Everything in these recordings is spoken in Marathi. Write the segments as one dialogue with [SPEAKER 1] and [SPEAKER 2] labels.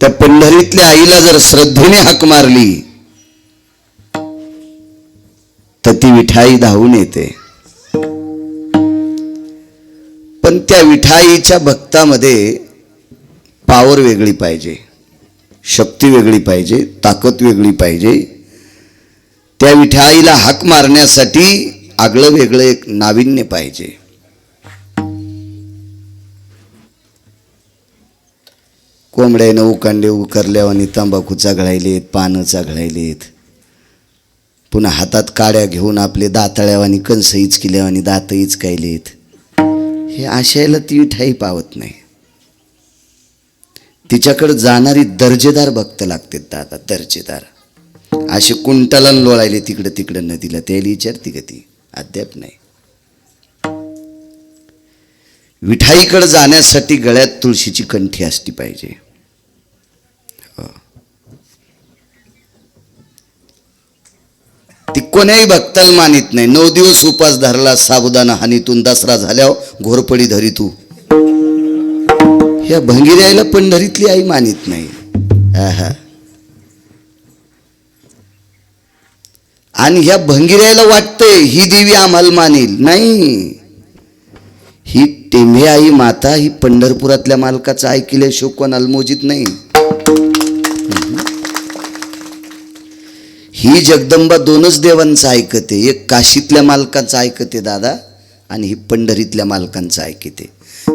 [SPEAKER 1] त्या पंढरीतल्या आईला जर श्रद्धेने हाक मारली तर ती विठाई धावून येते. पण त्या विठाईच्या भक्तामध्ये पावर वेगळी पाहिजे, शक्ती वेगळी पाहिजे, ताकद वेगळी पाहिजे. त्या विठाईला हाक मारण्यासाठी आगळं वेगळं एक नाविन्य पाहिजे. कोंबड्यानं उकांडे उकरल्यावानी तंबाखूचा घळायलेत, पानचा घळायलेत, पुन्हा हातात काड्या घेऊन आपले दाताळ्यावानी कंस इचकिल्यावानी दात इचकायलेत. हे आशयाला ती विठाई पावत नाही. तिच्याकडे जाणारी दर्जेदार भक्त लागते दादा, दर्जेदार. असे कुंटलन लोळायले तिकडं तिकडं नदीला, त्याला विचारती का ती? अद्याप नाही. विठाईकडे जाण्यासाठी गळ्यात तुळशीची कंठी असली पाहिजे. ती कोण्याही भक्ताला मानित नाही. 9 दिवस उपास धरला, साबुदाणा हानीतून दसरा झाल्यावर घोरपडी धरी तू. ह्या भंगिऱ्याला पंढरीतली आई मानित नाही. आणि ह्या भंगिऱ्याला वाटतंय ही देवी आम्हाला मानेल. नाही, ही टेंभे आई माता ही पंढरपुरातल्या मालकाचं ऐकल्या शोकन अलमोजित नाही. ही जगदंबा 2च देवांचं ऐकते. एक काशीतल्या मालकांचं ऐकते दादा, आणि ही पंढरीतल्या मालकांचं ऐकते.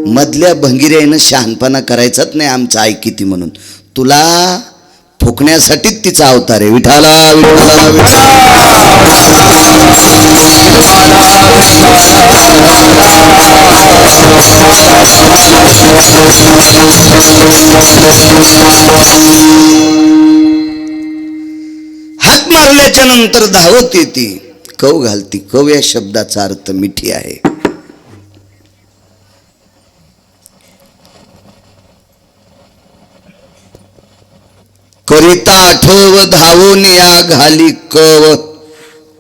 [SPEAKER 1] मधल्या भंगिऱ्यानं शहाणपणा करायचाच नाही आमचं ऐकिती म्हणून. तुला फुकण्यासाठीच तिचा अवतार आहे. विठाला हात मारल्याच्या नंतर धावत येते, कव घालती. कव या शब्दाचा अर्थ मिठी आहे. करिता आठव धावून या घाली कव.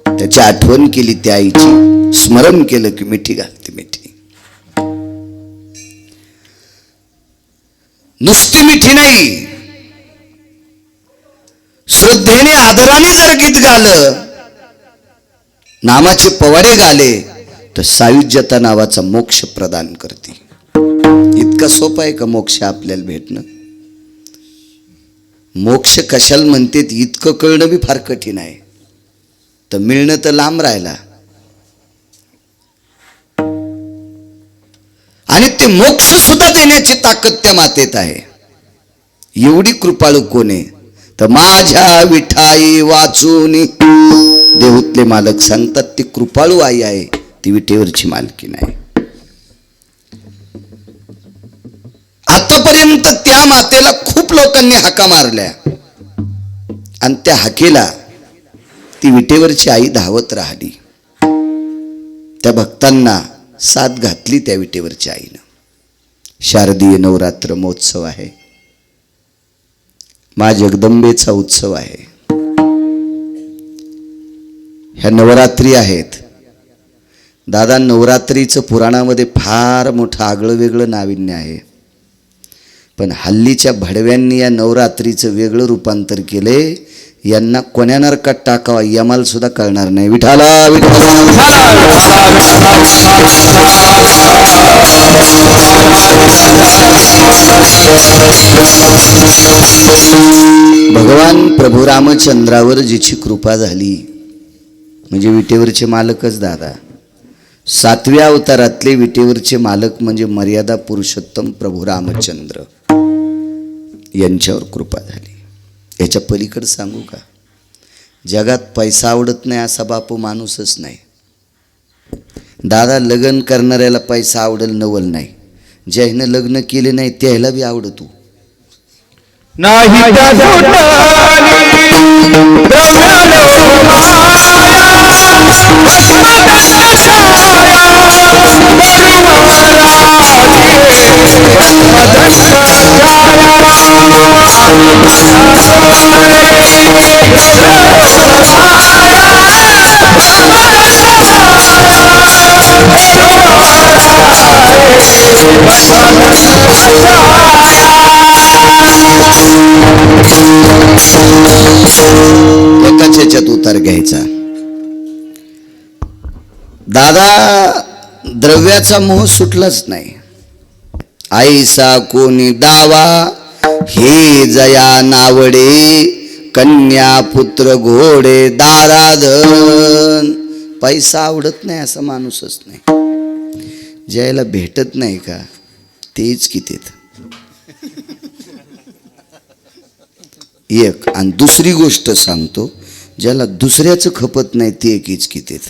[SPEAKER 1] त्याची आठवण केली त्या आईची, स्मरण केलं की मिठी घालते. मिठी नुसती मिठी नाही, श्रद्धेने आदराने जर गीत गालं, नामाचे पवाडे गाले, तर सायुज्यता नावाचा मोक्ष प्रदान करते. इतका सोपा आहे का मोक्ष आपल्याला भेटणं? मोक्ष कशाला म्हणते इतकं कळणं बी फार कठीण आहे. तर मिळणं तर लांब राहिला. आणि ते मोक्ष सुद्धा देण्याची ताकद त्या मातेत आहे. एवढी कृपाळू कोण आहे? तर माझ्या विठाई वाचून देहूतले मालक सांगतात ती कृपाळू आई आहे, ती विटेवरची मालकी नाही. आतापर्यंत त्या मातेला खूप लोकांनी हाका मारल्या, आणि त्या हाकेला ती विटेवरची आई धावत राहिली. त्या भक्तांना साथ घातली त्या विटेवरच्या आईनं. शारदीय नवरात्र महोत्सव आहे, मा जगदंबेचा उत्सव आहे. ह्या नवरात्री आहेत दादा. नवरात्रीचं पुराणामध्ये फार मोठं आगळं वेगळं नाविन्य आहे. पण हल्लीच्या भडव्यांनी या नवरात्रीचं वेगळं रूपांतर केले. यांना कोण्या नरकात टाकावा यमाला सुद्धा कळणार नाही. विठाला भगवान प्रभू रामचंद्रावर जिची कृपा झाली म्हणजे विटेवरचे मालकच दादा. 7व्या अवतारातले विटेवरचे मालक म्हणजे मर्यादा पुरुषोत्तम प्रभू रामचंद्र यांच्यावर कृपा झाली. याच्या पलीकडे सांगू का? जगात पैसा आवडत नाही असा बापू माणूसच नाही दादा. लग्न करणाऱ्याला पैसा आवडेल नवल नाही, ज्यानं लग्न केले नाही त्याला बी आवडतो
[SPEAKER 2] नाही.
[SPEAKER 1] एकाच ह्याच्यात उतार घ्यायचा. दादा द्रव्याचा मोह सुटलाच नाही. आईसा कोणी दावा हे जया नावडे, कन्या पुत्र घोडे दाराधन. पैसा आवडत नाही असा माणूसच नाही. ज्याला भेटत नाही का तेच कितीत. एक आणि दुसरी गोष्ट सांगतो, ज्याला दुसऱ्याचं खपत नाही ते एकीच कितीत.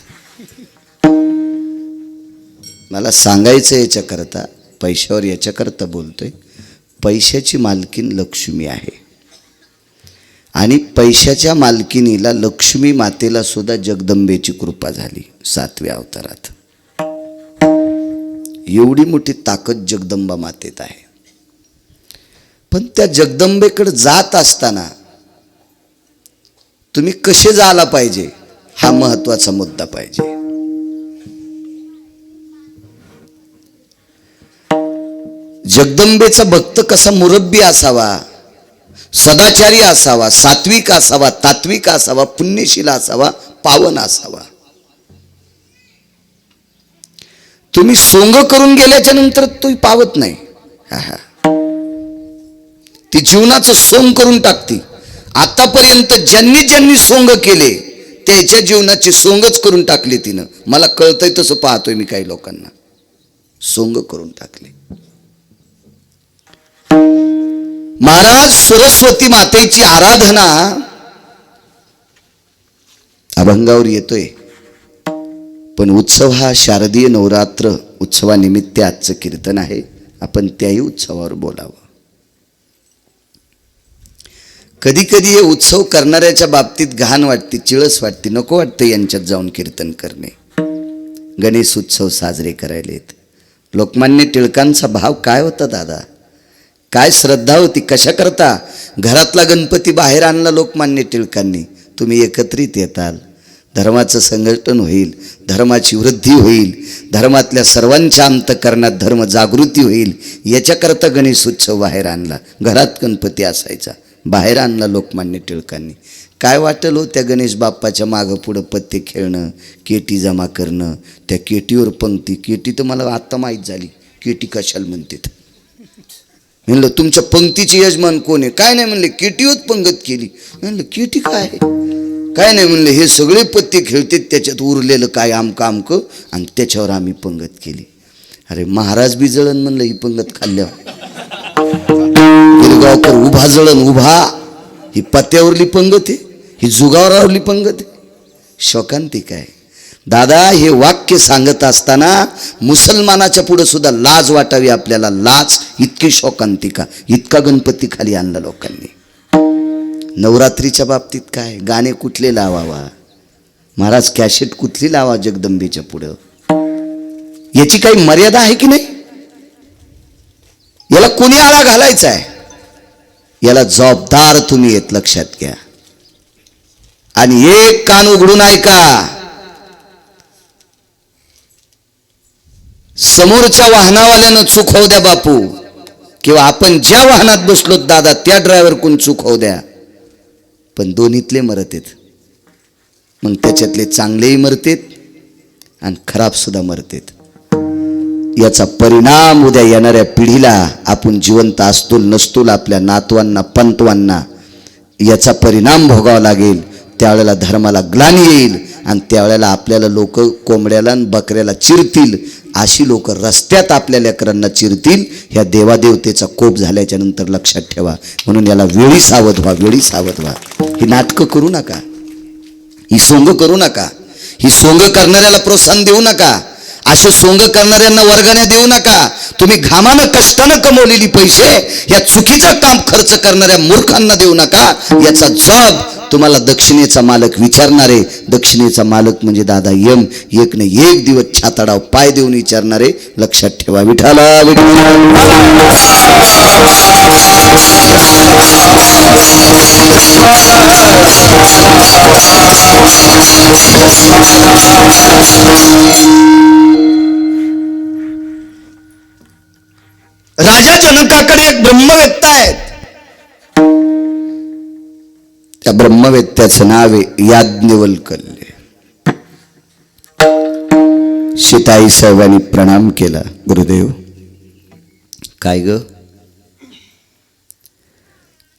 [SPEAKER 1] मला सांगायचं याच्याकरता, पैशावर याच्याकरता बोलतोय. पैशाची मालकीन लक्ष्मी आहे आणि पैशाच्या मालकिनीला लक्ष्मी मातेला सुद्धा जगदंबेची कृपा झाली 7व्या अवतारात. एवढी मोठी ताकद जगदंबा मातेत आहे. पण त्या जगदंबेकडे जात असताना तुम्ही कसे जायला पाहिजे हा महत्वाचा मुद्दा पाहिजे. जगदंबेचा भक्त कसा मुरब्बी असावा, सदाचारी असावा, सात्विक असावा, तात्विक असावा, पुण्यशील असावा, पावन असावा. तुम्ही सोंग करून गेल्याच्या नंतर तो पावत नाही. ती जीवनाचं सोंग करून टाकते. आतापर्यंत ज्यांनी ज्यांनी सोंग केले त्याच्या जीवनाची सोंगच करून टाकली तिनं. मला कळतंय तसं पाहतोय मी काही लोकांना सोंग करून टाकले. महाराज सरस्वती मातेची आराधना अभंगावर येतोय, पण उत्सव हा शारदीय नवरात्र उत्सवानिमित्त आजचं कीर्तन आहे. आपण त्याही उत्सवावर बोलावं. कधी कधी हे उत्सव करणाऱ्याच्या बाबतीत घाण वाटते, चिळस वाटते, नको वाटतं यांच्यात जाऊन कीर्तन करणे. गणेश उत्सव साजरे करायलेत. लोकमान्य टिळकांचा भाव काय होता दादा, काय श्रद्धा होती, कशा करता घरातला गणपती बाहेर आणला लोकमान्य टिळकांनी. तुम्ही एकत्रित येताल, धर्माचं संघटन होईल, धर्माची वृद्धी होईल, धर्मातल्या सर्वांच्या अंतःकरणात धर्म जागृती होईल, याच्याकरता गणेश उत्सव बाहेर आणला. घरात गणपती असायचा, बाहेर आणला लोकमान्य टिळकांनी. काय वाटलं हो त्या गणेश बाप्पाच्या मागं पुढं पत्ते खेळणं, केटी जमा करणं, त्या केटीवर पंक्ती. केटी तर मला आत्ता माहीत झाली, केटी कशाला म्हणतात. म्हणलं तुमच्या पंक्तीचे यजमान कोण आहे? काय नाही म्हणले, केटीवर पंगत केली. म्हणलं केटी काय? काय नाही म्हणले, हे सगळे पत्ते खेळतात, त्याच्यात उरलेलं काय आमकं आमकं आणि त्याच्यावर आम्ही पंगत केली. अरे महाराज बी जळण म्हणलं ही पंगत खाल्ल्यावर. गिरगावकर उभा जळण उभा. ही पत्त्यावरली पंगत आहे, ही जुगावरावरली पंगत आहे. शोकांतिक आहे दादा. हे वाक्य सांगत असताना मुसलमानाच्या पुढे सुद्धा लाज वाटावी आपल्याला, लाज. इतकी शोकांतिका, इतका गणपती खाली आणला लोकांनी. नवरात्रीच्या बाबतीत काय, गाणे कुठले लावावा महाराज, कॅसेट कुठली लावा जगदंबेच्या पुढं, याची काही मर्यादा आहे की नाही? याला कोणी आळा घालायचा आहे? याला जबाबदार तुम्ही येत, लक्षात घ्या. आणि एक कान उघडून ऐका, समोरच्या वाहनावाल्यानं चूक होऊ द्या बापू, किंवा आपण ज्या वाहनात बसलो दादा त्या ड्रायव्हर कोण चूक होऊ द्या, पण दोन्हीतले मरतेत. मग त्याच्यातले चांगलेही मरतेत आणि खराब सुद्धा मरतेत. याचा परिणाम उद्या येणाऱ्या पिढीला, आपण जिवंत असतोल नसतोल, आपल्या नातवांना पंतवांना याचा परिणाम भोगावा लागेल. त्यावेळेला धर्माला ग्लानी येईल आणि त्यावेळेला आपल्याला लोक कोंबड्याला आणि बकऱ्याला चिरतील, अशी लोक रस्त्यात आपल्या लेकरांना चिरतील. ह्या देवादेवतेचा कोप झाल्याच्या नंतर लक्षात ठेवा. म्हणून याला वेळी सावध व्हा, वेळी सावध व्हा. ही नाटकं करू नका, ही सोंग करू नका, ही सोंग करणाऱ्याला प्रोत्साहन देऊ नका, असे सोंग करणाऱ्यांना वर्गण्या देऊ नका. तुम्ही घामानं कष्टानं कमवलेली पैसे या चुकीचं काम खर्च करणाऱ्या मूर्खांना देऊ नका. याचा जब तुम्हाला दक्षिणेचा मालक विचारणारे. दक्षिणेचा मालक म्हणजे दादा यम. एक न एक दिवस छाताडाव पाय देऊन विचारणारे. लक्षात ठेवा. विठाला राजा जनकाकडे एक ब्रह्मवेत्ता आहेत. त्या ब्रह्मवेत्त्याचं नाव आहे याज्ञवल्क्य. सीताई साहेबांनी प्रणाम केला. गुरुदेव, काय ग,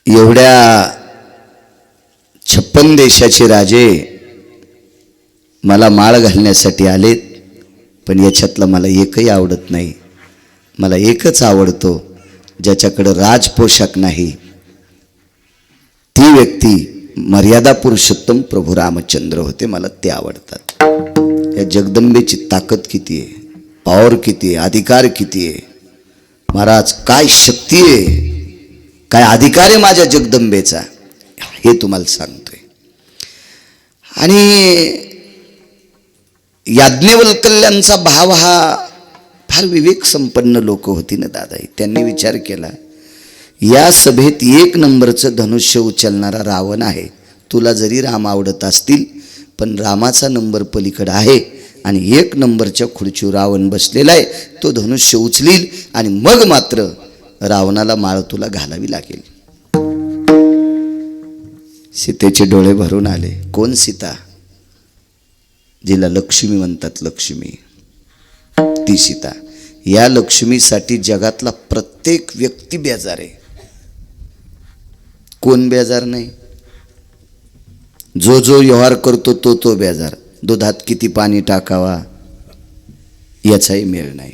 [SPEAKER 1] एवढ्या 56 देशाचे राजे मला माळ घालण्यासाठी आलेत, पण याच्यातलं मला एकही आवडत नाही. मला एकच आवडतो, ज्याच्याकडं राजपोशाख नाही. ती व्यक्ती मर्यादा पुरुषोत्तम प्रभू रामचंद्र होते. मला ते आवडतात. या जगदंबेची ताकद किती आहे, पॉवर किती आहे, अधिकार किती आहे. महाराज, काय शक्ती आहे, काय अधिकार आहे माझ्या जगदंबेचा, हे तुम्हाला सांगतोय. आणि याज्ञवल्क्यांचा भाव हा फार विवेक संपन्न लोक होती ना दादा. त्यांनी विचार केला, या सभेत 1 नंबरचं धनुष्य उचलणारा रावण आहे. तुला जरी राम आवडत असतील, पण रामाचा नंबर पलीकडे आहे आणि 1 नंबरच्या खुर्चीवर रावण बसलेला आहे. तो धनुष्य उचलील आणि मग मात्र रावणाला माळ तुला घालावी लागेल. सीतेचे डोळे भरून आले. कोण सीता? जिला लक्ष्मी म्हणतात, लक्ष्मी, ती सीता. या लक्ष्मीसाठी जगातला प्रत्येक व्यक्ती बेजार आहे. कोण बेजार नाही? जो जो व्यवहार करतो तो बेजार. दुधात किती पाणी टाकावा याचाही मेळ नाही.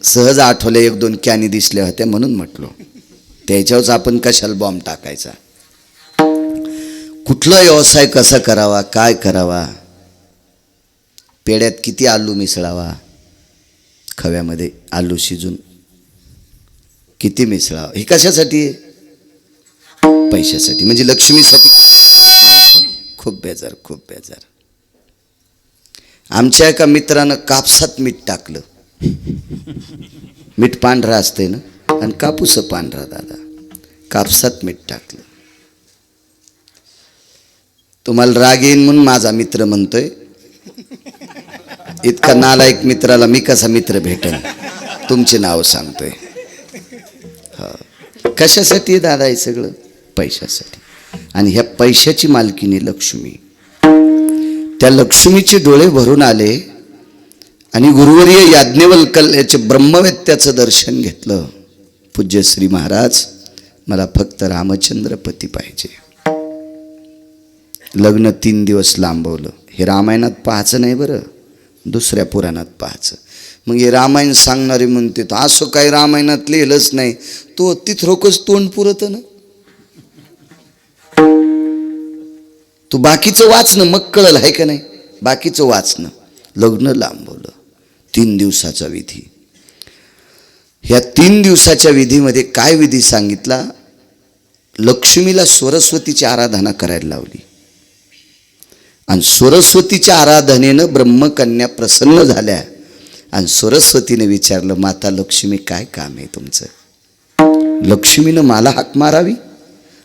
[SPEAKER 1] सहज आठवल्या 1-2 कॅनी दिसल्या होत्या म्हणून म्हटलो, त्याच्यावरच आपण कशाला बॉम्ब टाकायचा. कुठला व्यवसाय कसा करावा, काय करावा, पेड्यात किती आलू मिसळावा, खव्यामध्ये आलू शिजून किती मिसळावा, हे कशासाठी आहे? पैशासाठी. म्हणजे लक्ष्मीसाठी. खूप बेजार, खूप बेजार. आमच्या एका मित्रानं कापसात मीठ टाकलं. मीठ पांढरा असते ना, आणि कापूस पांढरा दादा. कापसात मीठ टाकलं. तुम्हाला राग येईन म्हणून माझा मित्र म्हणतोय. इतका नालायक मित्राला मी कसा मित्र भेटेन? तुमचे नाव सांगतोय. कशासाठी दादा हे सगळं? पैशासाठी. आणि ह्या पैशाची मालकीनी लक्ष्मी. त्या लक्ष्मीचे डोळे भरून आले आणि गुरुवर्य याज्ञवल्क्याचे ब्रह्मवेत्त्याचं दर्शन घेतलं. पूज्य श्री महाराज, मला फक्त रामचंद्र पती पाहिजे. लग्न 3 दिवस लांबवलं. हे रामायणात पाहायचं नाही बरं, दुसऱ्या पुराणात पाहायचं. मग हे रामायण सांगणारे म्हणते, असं काही रामायणात लिहिलंच नाही. तो तिथरोकच तोंड पुरत ना. तू बाकीचं वाचणं, मग कळलं आहे का नाही. बाकीचं वाचणं. लग्न लांबवलं. 3 दिवसाचा विधी. ह्या 3 दिवसाच्या विधीमध्ये काय विधी सांगितला? लक्ष्मीला सरस्वतीची आराधना करायला लावली. आणि सरस्वतीच्या आराधनेनं ब्रह्मकन्या प्रसन्न झाल्या. आणि सरस्वतीने विचारलं, माता लक्ष्मी, काय काम आहे तुमचं? लक्ष्मीनं मला हाक मारावी,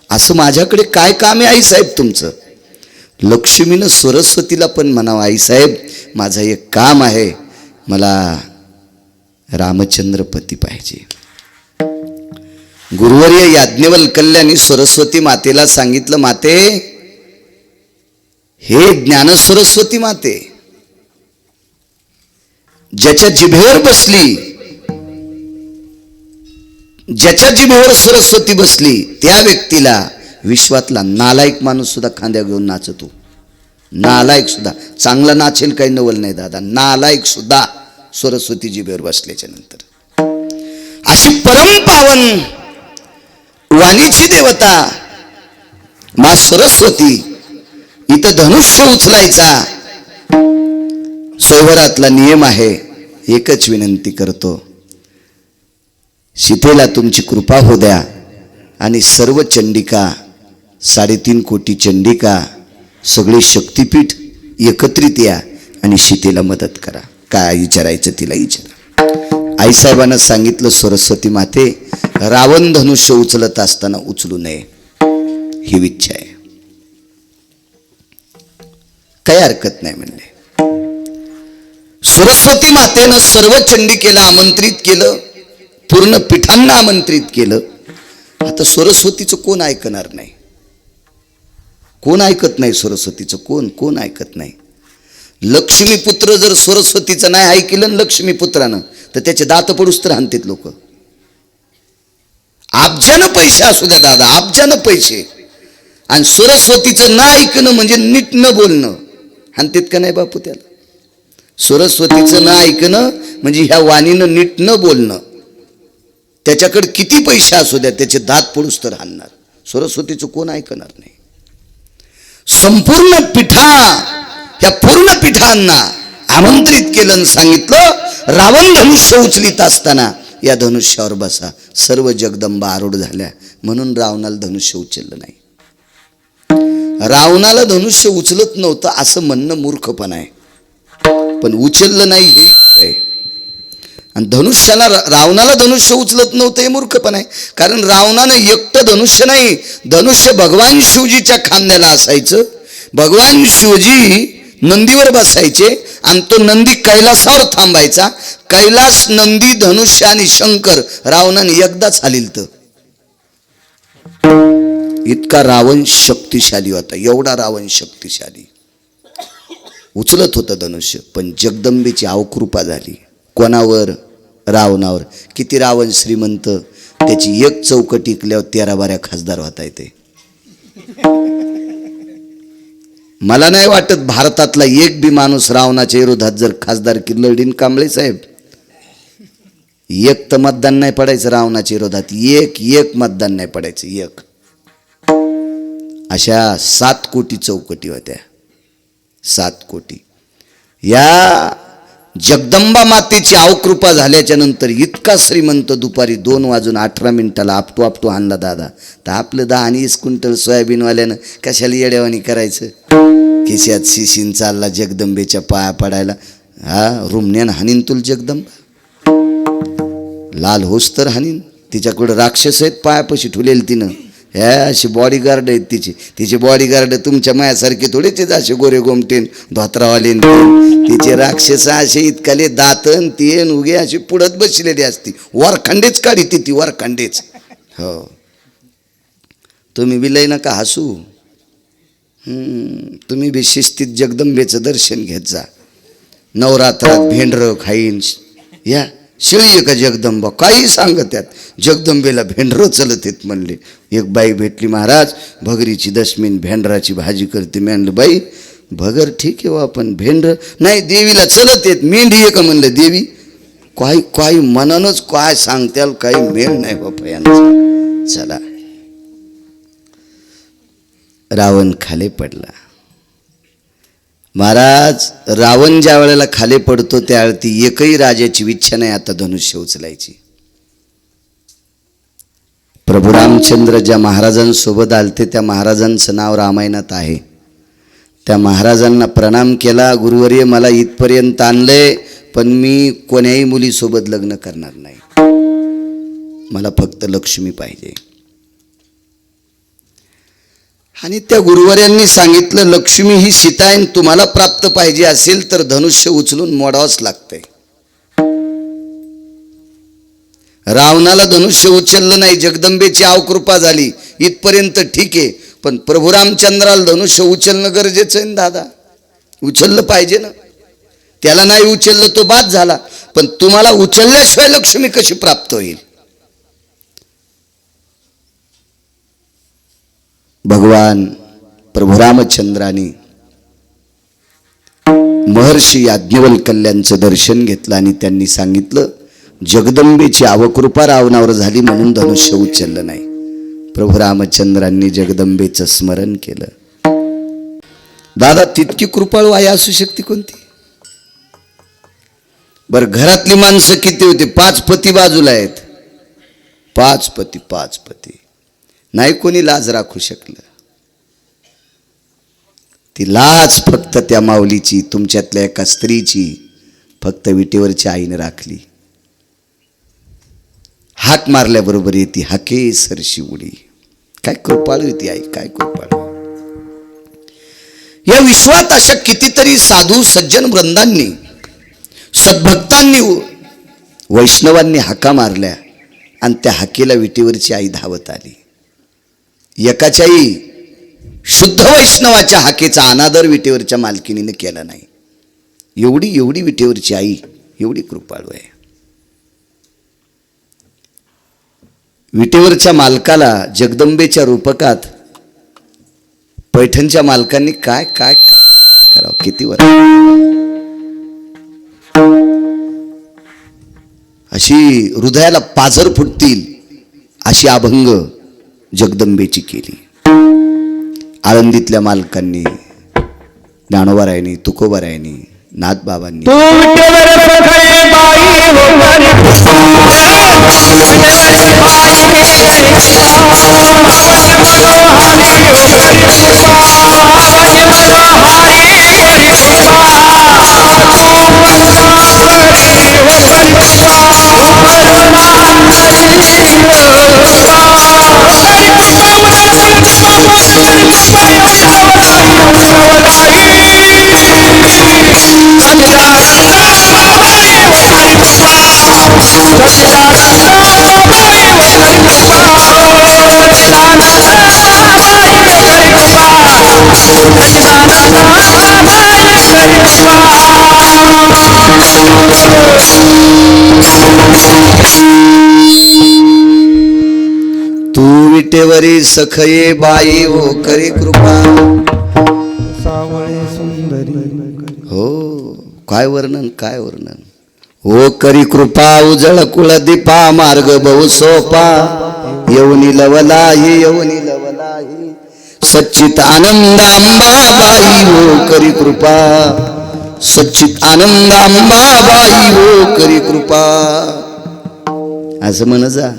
[SPEAKER 1] असं माझ्याकडे काय काम आहे आईसाहेब तुमचं? लक्ष्मीनं सरस्वतीला पण म्हणावं, आईसाहेब माझं एक काम आहे, मला रामचंद्र पती पाहिजे. गुरुवर्य याज्ञवल्क्यांनी सरस्वती मातेला सांगितलं, माते, हे ज्ञान सरस्वती माते, ज्याच्या जिभेवर बसली, ज्याच्या जिभेवर सरस्वती बसली, त्या व्यक्तीला विश्वातला नालायक माणूस सुद्धा खांद्या घेऊन नाचतो. नालायक सुद्धा. चांगला नाचेल काही नवल नाही दादा, नालायक सुद्धा सरस्वती जिभेवर बसल्याच्या नंतर. अशी परमपावन वाणीची देवता मा सरस्वती इथं धनुष्य उचलायचा स्वयंवरातला नियम आहे. एकच विनंती करतो, सीतेला तुमची कृपा हो द्या आणि सर्व चंडिका, 3.5 कोटी चंडिका, सगळे शक्तिपीठ एकत्रित या आणि सीतेला मदत करा. काय विचारायचं तिला विचारा. आईसाहेबांना सांगितलं, सरस्वती माते, रावण धनुष्य उचलत असताना उचलू नये, ही इच्छा आहे. काही हरकत नाही म्हणले. सरस्वती मातेनं सर्व चंडिकेला आमंत्रित केलं, पूर्ण पीठांना आमंत्रित केलं. आता सरस्वतीचं कोण ऐकणार नाही? कोण ऐकत नाही सरस्वतीचं? कोण ऐकत नाही? लक्ष्मीपुत्र जर सरस्वतीचं नाही ऐकलं लक्ष्मीपुत्रानं तर त्याचे दात पडूस तर हाणतात लोक. अब्जानं पैसे असू द्या दादा, अब्जानं पैसे, आणि सरस्वतीचं ना ऐकणं म्हणजे नीट न बोलणं. हाणतात का नाही बापू त्याला? सरस्वतीचं ना ऐकणं म्हणजे ह्या वाणीनं नीट न बोलणं. त्याच्याकडे किती पैसे असू द्या त्याचे दात पडूस तर हाणणार. सरस्वतीचं कोण ऐकणार नाही. संपूर्ण पीठा, या पूर्ण पीठांना आमंत्रित केलं आणि सांगितलं रावण धनुष्य उचलीत असताना या धनुष्यावर बसा. सर्व जगदंबा आरूढ झाल्या म्हणून रावणाला धनुष्य उचललं नाही. रावणाला धनुष्य उचलत नव्हतं असं म्हणणं मूर्खपण आहे, पण उचललं नाही हे आहे. आणि धनुष्याला, रावणाला धनुष्य उचलत नव्हतं हे मूर्खपण आहे. कारण रावणानं एकटं धनुष्य नाही, धनुष्य भगवान शिवजीच्या खांद्याला असायचं. भगवान शिवजी नंदीवर बसायचे आणि तो नंदी कैलासावर थांबायचा. कैलास, नंदी, धनुष्य आणि शंकर रावणाने एकदाच हालिलत. इतका रावण शक्तिशाली होता, एवढा रावण शक्तिशाली. उचलत होतं धनुष्य, पण जगदंबेची अवकृपा झाली. कोणावर? रावणावर. किती रावण श्रीमंत, त्याची एक चौकट टिकल्यावर 13-12 खासदार होता येते. मला नाही वाटत भारतातला एक बी माणूस रावणाच्या विरोधात जर खासदार लढीन कांबळे साहेब, एक तर मतदान नाही पडायचं रावणाच्या विरोधात. एक मतदान नाही पडायचं, एक. अशा 7 कोटी चौकटी होत्या, 7 कोटी. या जगदंबा मातेची अवकृपा झाल्याच्या नंतर इतका श्रीमंत दुपारी 2:18 आपटू आणला दादा. तर आपलं 10 आणि 20 क्विंटल सोयाबीनवाल्यानं कशाला येड्यावानी करायचं? खिशात शिशीन चालला जगदंबेच्या पाया पडायला. हा, रुमण्यान हानीन तुल जगदंबा, लाल होस तर हानीन. तिच्याकडं राक्षस आहेत पायापाशी ठुलेल तिनं. ह्या अशी बॉडीगार्ड आहेत तिचे बॉडीगार्ड तुमच्या मायासारखे थोडेच आहेत, असे गोरे गोमटेन धोत्रावाले. तिचे राक्षस असे इतकाले दातन तेन उगे अशी पुढत बसलेली असती. वरखंडेच काढी ती वरखंडेच. हो, तुम्ही बी लय नका हसू. तुम्ही बी शिस्तीत जगदंबेचं दर्शन घेत जा. नवरात्रात भेंडरं खाईन. या शेळी आहे का जगदंबा? काही सांगत यात. जगदंबेला भेंडरं चलत येत म्हणले. एक बाई भेटली, महाराज भगरीची दशमीन भेंडराची भाजी करते. मी म्हणलं बाई भगर ठीक आहे वा, पण भेंडर नाही, देवीला चलत येत. मेंढी आहे का म्हणलं देवी? काही मनानच काय सांगत्याल, काही मेळ नाही बापा यांचा. चला, रावण खाली पडला. महाराज, रावण ज्या वेळेला खाली पडतो त्यावेळी ती एकही राजाची इच्छा नाही आता धनुष्य उचलायची. प्रभू रामचंद्र ज्या महाराजांसोबत आलते त्या महाराजांचं नाव रामायणात आहे. त्या महाराजांना प्रणाम केला. गुरुवर्य, मला इथपर्यंत आणलंय, पण मी कोण्याही मुलीसोबत लग्न करणार नाही. मला फक्त लक्ष्मी पाहिजे. आणि त्या गुरुवर्यांनी सांगितलं, लक्ष्मी ही सीता आहे, तुम्हाला प्राप्त पाहिजे असेल तर धनुष्य उचलून मोडावंच लागतंय. रावणाला धनुष्य उचललं नाही, जगदंबेची अवकृपा झाली इथपर्यंत ठीक आहे, पण प्रभू रामचंद्राला धनुष्य उचलणं गरजेचं आहे ना दादा. उचललं पाहिजे ना. त्याला नाही उचललं तो बाद झाला, पण तुम्हाला उचलल्याशिवाय लक्ष्मी कशी प्राप्त होईल? भगवान प्रभू रामचंद्राने महर्षी याज्ञवल्क्यांचं दर्शन घेतलं आणि त्यांनी सांगितलं, जगदंबेची अवकृपा रावणावर झाली म्हणून धनुष्य उचललं नाही. प्रभू रामचंद्रांनी जगदंबेचं स्मरण केलं. दादा, तितकी कृपाळू आई असू शकते कोणती? बर, घरातली माणसं किती होती? 5 पती बाजूला आहेत. 5 पती. नाही कोणी लाज राखू शकलं. ती लाज फक्त त्या माऊलीची, तुमच्यातल्या एका स्त्रीची, फक्त विटेवरच्या आईने राखली. हाक मारल्याबरोबर येते हाके सरशी उडी. काय कृपाळू होती आई, काय कृपाळू. या विश्वात अशा कितीतरी साधू सज्जन वृंदांनी, सद्भक्तांनी, वैष्णवांनी हाका मारल्या, आणि त्या हाकेला विटेवरची आई धावत आली. एकाच्याही शुद्ध वैष्णवाच्या हाकेचा अनादर विटेवरच्या मालकिनीने केला नाही. एवढी विटेवरची आई एवढी कृपाळू आहे. विटेवरच्या मालकाला जगदंबेच्या रूपकात पैठणच्या मालकांनी काय काय करावं, किती वर अशी हृदयाला पाझर फुटतील अशी अभंग जगदंबेची केली. आळंदीतल्या मालकांनी, ज्ञानोबारायांनी, तुकोबारायांनी, नाथबाबांनी तू विटेवरी सखये बाई हो करी कृपा. हो काय वर्णन, काय वर्णन. हो करी कृपा उजळ कुळ दीपा मार्ग बहु सोपा. येऊनी लवलाही येऊनी लवलाही सच्चित आनंद अंबाबाई हो करी कृपा. सच्चित आनंद अंबाबाई हो करी कृपा. असं म्हण जा.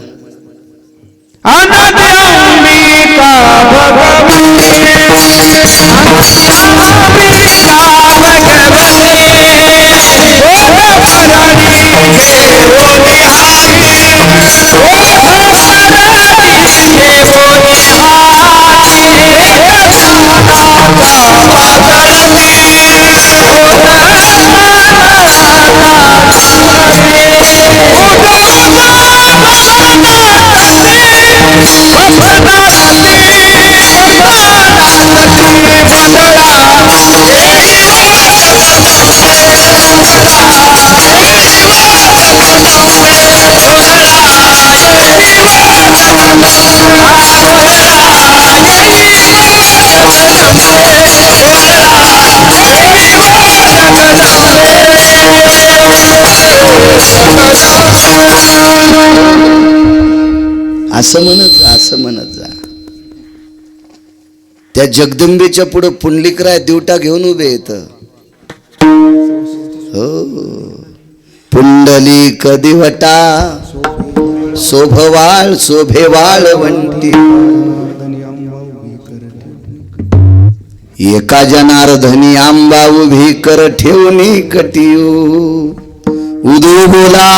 [SPEAKER 1] असं म्हणत जा. त्या जगदंबेच्या पुढे पुंडलिकराय दिवटा घेऊन उभे येत. हो पुंडलिक दिवटा शोभवाळ शोभेवाळ वंटी. एका जनार्दनी आंबा उभी कर ठेवणी कटियू. उदू बोला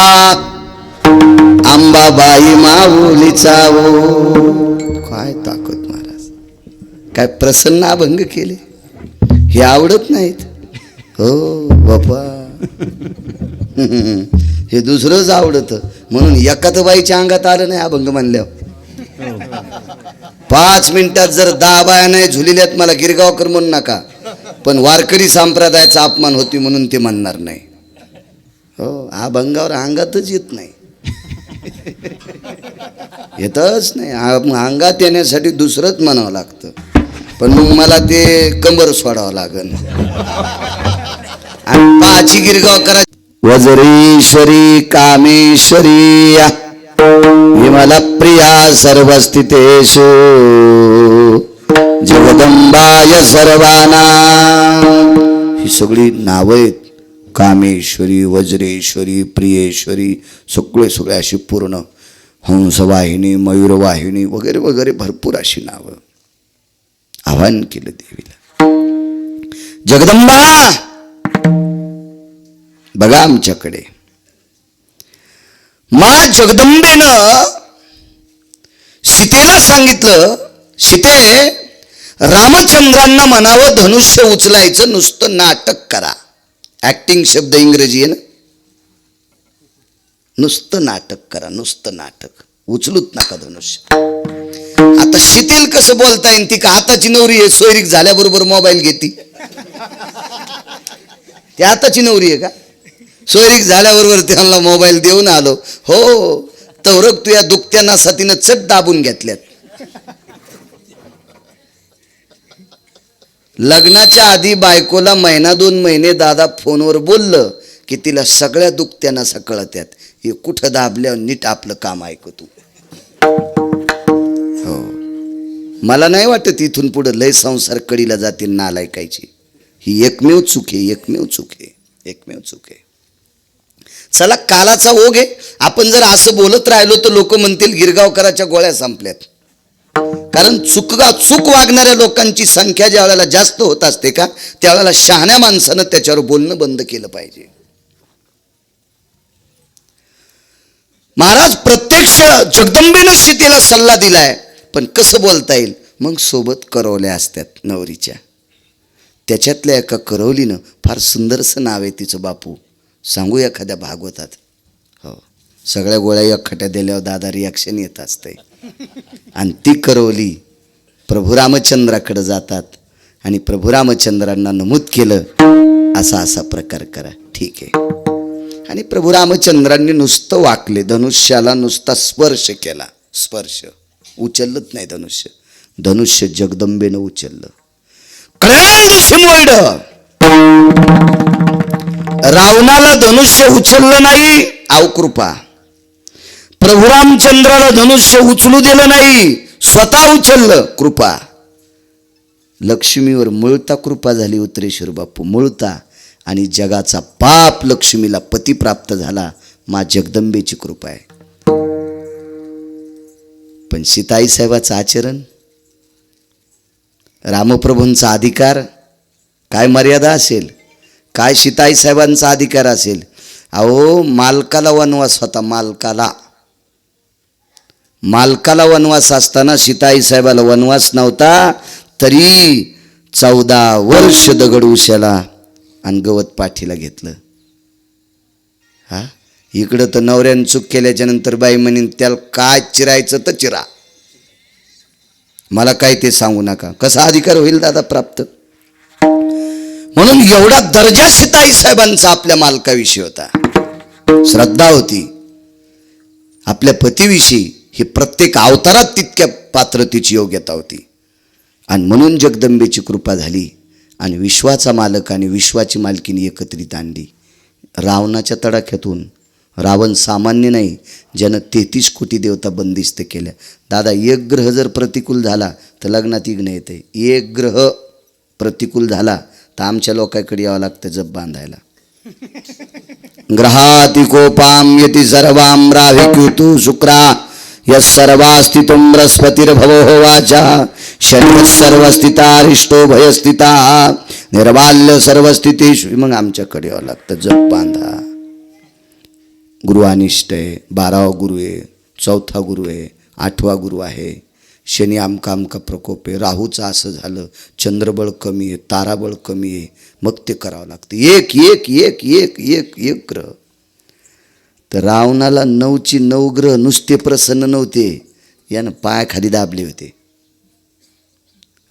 [SPEAKER 1] अंबाबाई माऊलीचा ओ. काय ताकद महाराज, काय प्रसन्न अभंग केले. हे आवडत नाहीत हो बापा. हे दुसरंच आवडत म्हणून एकाच बाईच्या अंगात आलं नाही अभंग म्हणल्यावर. 5 मिनिटात जर 10 बाया नाही झुलिल्यात मला गिरगावकर म्हणू नका, पण वारकरी संप्रदायाचा अपमान होती म्हणून ते म्हणणार नाही. हो अभंगावर अंगातच येत नाही, येतच नाही. अंगात येण्यासाठी दुसरंच म्हणावं लागतं, पण मग मला ते कंबर सोडावं लागल. आणि पाची गिरगाव करा. वज्रेश्वरी कामेश्वरी विमला प्रिया सर्वस्थितेषु जगदंबाय सर्वाना. ही सगळी नावं आहेत. कामेश्वरी, वज्रेश्वरी, प्रियेश्वरी, सगळे अशी पूर्ण. हंसवाहिनी, मयूरवाहिनी वगैरे वगैरे भरपूर अशी नावं. आवाहन केलं देवीला. जगदंबा बघा आमच्याकडे. मा जगदंबेनं सीतेला सांगितलं, सीते रामचंद्रांना म्हणावं धनुष्य उचलायचं, नुसतं नाटक करा. ऍक्टिंग शब्द इंग्रजी आहे ना. नुसतं नाटक करा, नुसतं नाटक. उचलूच नका धनुष्य. आता शितील कसं बोलता येईल, ती का हाताची नवरी आहे, सोयरीक झाल्याबरोबर मोबाईल घेती? ती हाताची नवरी आहे का? सोयरीक झाल्याबरोबर त्यांना मोबाईल देऊन आलो. हो, तवरक तू या दुखत्या नासातीनं चट दाबून घेतल्यात. लग्नाच्या आधी बायकोला महिना 2 महिने दादा फोनवर बोललं की तिला सगळ्या दुखत्या नसा कळत्यात. हे कुठं दाबल्यावर नीट आपलं काम ऐक तू. हो, मला नाही वाटत इथून पुढे लय संसार कडीला जातील नालायकायची. ही एकमेव चूक आहे, एकमेव चूक आहे, एकमेव चूक आहे. चला, कालाचा ओघ आहे. आपण जर असं बोलत राहिलो तर लोक म्हणतील गिरगावकराच्या गोळ्या संपल्यात. कारण चूक वागणाऱ्या लोकांची संख्या ज्या वेळेला जास्त होत असते का, त्यावेळेला शहाण्या माणसानं त्याच्यावर बोलणं बंद केलं पाहिजे. महाराज, प्रत्यक्ष जगदंबेनं सीतेला सल्ला दिलाय, पण कसं बोलता येईल? मग सोबत करवल्या असतात नवरीच्या. त्याच्यातल्या एका करवलीनं फार सुंदरसं नाव आहे तिचं, बापू सांगू एखाद्या भागवतात. हो, सगळ्या गोळ्या एकखट्या दिल्यावर दादा रिॲक्शन येत असते. आणि ती करवली प्रभू रामचंद्राकडे जातात आणि प्रभू रामचंद्रांना नमूद केलं असा असा प्रकार करा. ठीक आहे. आणि प्रभू रामचंद्रांनी नुसतं वाकले, धनुष्याला नुसता स्पर्श केला. स्पर्श, उचललंच नाही धनुष्य. धनुष्य जगदंबेनं उचललं. रावणाला धनुष्य उचललं नाही, अवकृपा. प्रभू रामचंद्राला धनुष्य उचलू दिलं नाही, स्वतः उचललं, कृपा. लक्ष्मीवर मुळता कृपा झाली उत्तरेश्वर बापू, मुळता. आणि जगाचा पाप लक्ष्मीला पती प्राप्त झाला. मा जगदंबेची कृपा आहे. पण सीताई साहेबाचं आचरण, रामप्रभूंचा अधिकार, काय मर्यादा असेल, काय सीताई साहेबांचा अधिकार असेल. अहो, मालकाला वनवास होता, मालकाला वनवास असताना सीताई साहेबाला वनवास नव्हता. तरी 14 वर्ष दगड उशाला आणि गवत पाठीला घेतलं. हा, इकडं तर नवऱ्यानं चूक केल्याच्या नंतर बाई म्हणेन त्याला काय चिरायचं तर चिरा, मला काय ते सांगू नका. कसा अधिकार होईल दादा प्राप्त? म्हणून एवढा दर्जा सीताई साहेबांचा आपल्या मालकाविषयी होता, श्रद्धा होती आपल्या पतीविषयी. ही प्रत्येक अवतारात तितक्या पात्रतेची योग्यता होती. आणि म्हणून जगदंबेची कृपा झाली आणि विश्वाचा मालक आणि विश्वाची मालकीनी एकत्रित आणली. रावणाच्या तडाख्यातून, रावण सामान्य नाही, ज्यानं 33 कोटी देवता बंदिस्त केल्या. दादा, एक ग्रह जर प्रतिकूल झाला तर लग्नात विघ्न येते. एक ग्रह प्रतिकूल झाला तर आमच्या लोकांकडे यावं लागतं जप बांधायला. ग्रहाति कोपाम यति सर्वाम राविक्युतु शुक्रा यस्सर्वास्तितुं बृहस्पतिर्भवो वाचा शनि सर्वस्थिता रिष्टो भयस्थिता निर्वाल्य सर्वस्थितेषु. मग आमच्याकडे यावं लागतं जप बांधा. गुरु अनिष्ट आहे, 12वा गुरु आहे, 4था गुरु आहे, 8वा गुरु आहे. शनी आमका आमका प्रकोप आहे, राहूचं असं झालं, चंद्रबळ कमी आहे, ताराबळ कमी आहे. मग ते करावं लागतं एक एक एक एक एक एक ग्रह. तर रावणाला 9ची 9 ग्रह नुसते प्रसन्न नव्हते, यानं पायाखाली दाबले होते.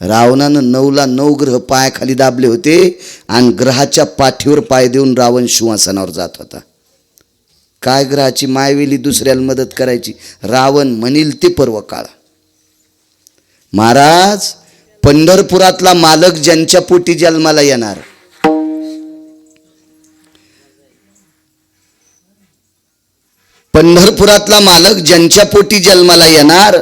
[SPEAKER 1] रावणानं 9ला 9 ग्रह पायाखाली दाबले होते आणि ग्रहाच्या पाठीवर पाय देऊन रावण सिंहासनावर जात होता. काय ग्रहाची मायवेली दुसऱ्याला मदत करायची, रावण म्हणील ते पर्व काळ. महाराज, पंढरपुरातला मालक ज्यांच्या पोटी जन्माला येणार, पंढरपुरातला मालक ज्यांच्या पोटी जन्माला येणार,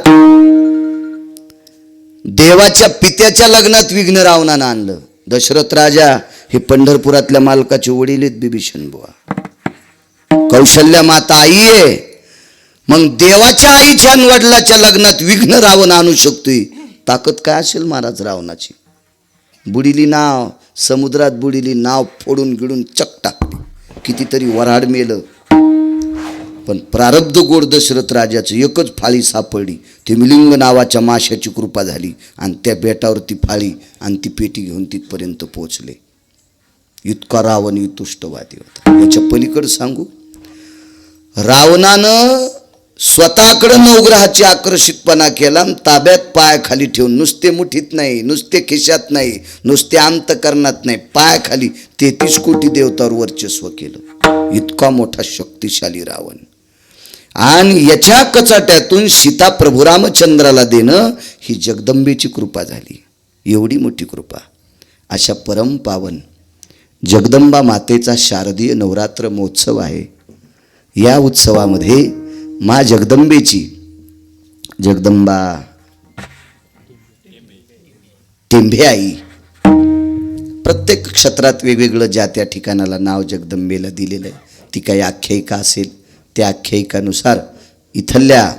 [SPEAKER 1] देवाच्या पित्याच्या लग्नात विघ्न रावणानं आणलं. दशरथ राजा हे पंढरपुरातल्या मालकाचे वडील आहेत, बिभीषण बुवा. कौशल्या माता आई आहे. मग देवाच्या आईच्या आणि वडिलाच्या लग्नात विघ्न रावण आणू शकतोय. ताकद काय असेल महाराज रावणाची? बुडिली नाव, समुद्रात बुडिली नाव फोडून गिडून चक टाकली, कितीतरी वराड मेलं. पण प्रारब्ध गोड दशरथ राजाचं एकच फाळी सापडली. ती मिलिंग नावाच्या माशाची कृपा झाली आणि त्या बेटावरती फाळी आणि ती पेटी घेऊन तिथपर्यंत पोहोचले. इतका रावण तुष्टवादी होता. याच्या पलीकडे सांगू, रावणानं स्वतःकडे नवग्रहाची आकर्षितपणा केला, ताब्यात पायाखाली ठेवून, नुसते मुठीत नाही, नुसते खिशात नाही, नुसते अंतकरणात नाही, पायाखाली 33 कोटी देवतावर वर्चस्व केलं. इतका मोठा शक्तिशाली रावण. आणि याच्या कचाट्यातून सीता प्रभू रामचंद्राला देणं ही जगदंबेची कृपा झाली. एवढी मोठी कृपा. अशा परमपावन जगदंबा मातेचा शारदीय नवरात्र महोत्सव आहे. या उत्सवामध्ये मा जगदंबेची, जगदंबा टेंभे आई, प्रत्येक क्षेत्रात वेगवेगळं ज्या त्या ठिकाणाला नाव जगदंबेला दिलेलं आहे. ती काही आख्यायिका असेल, त्या आख्यायिकानुसार इथल्या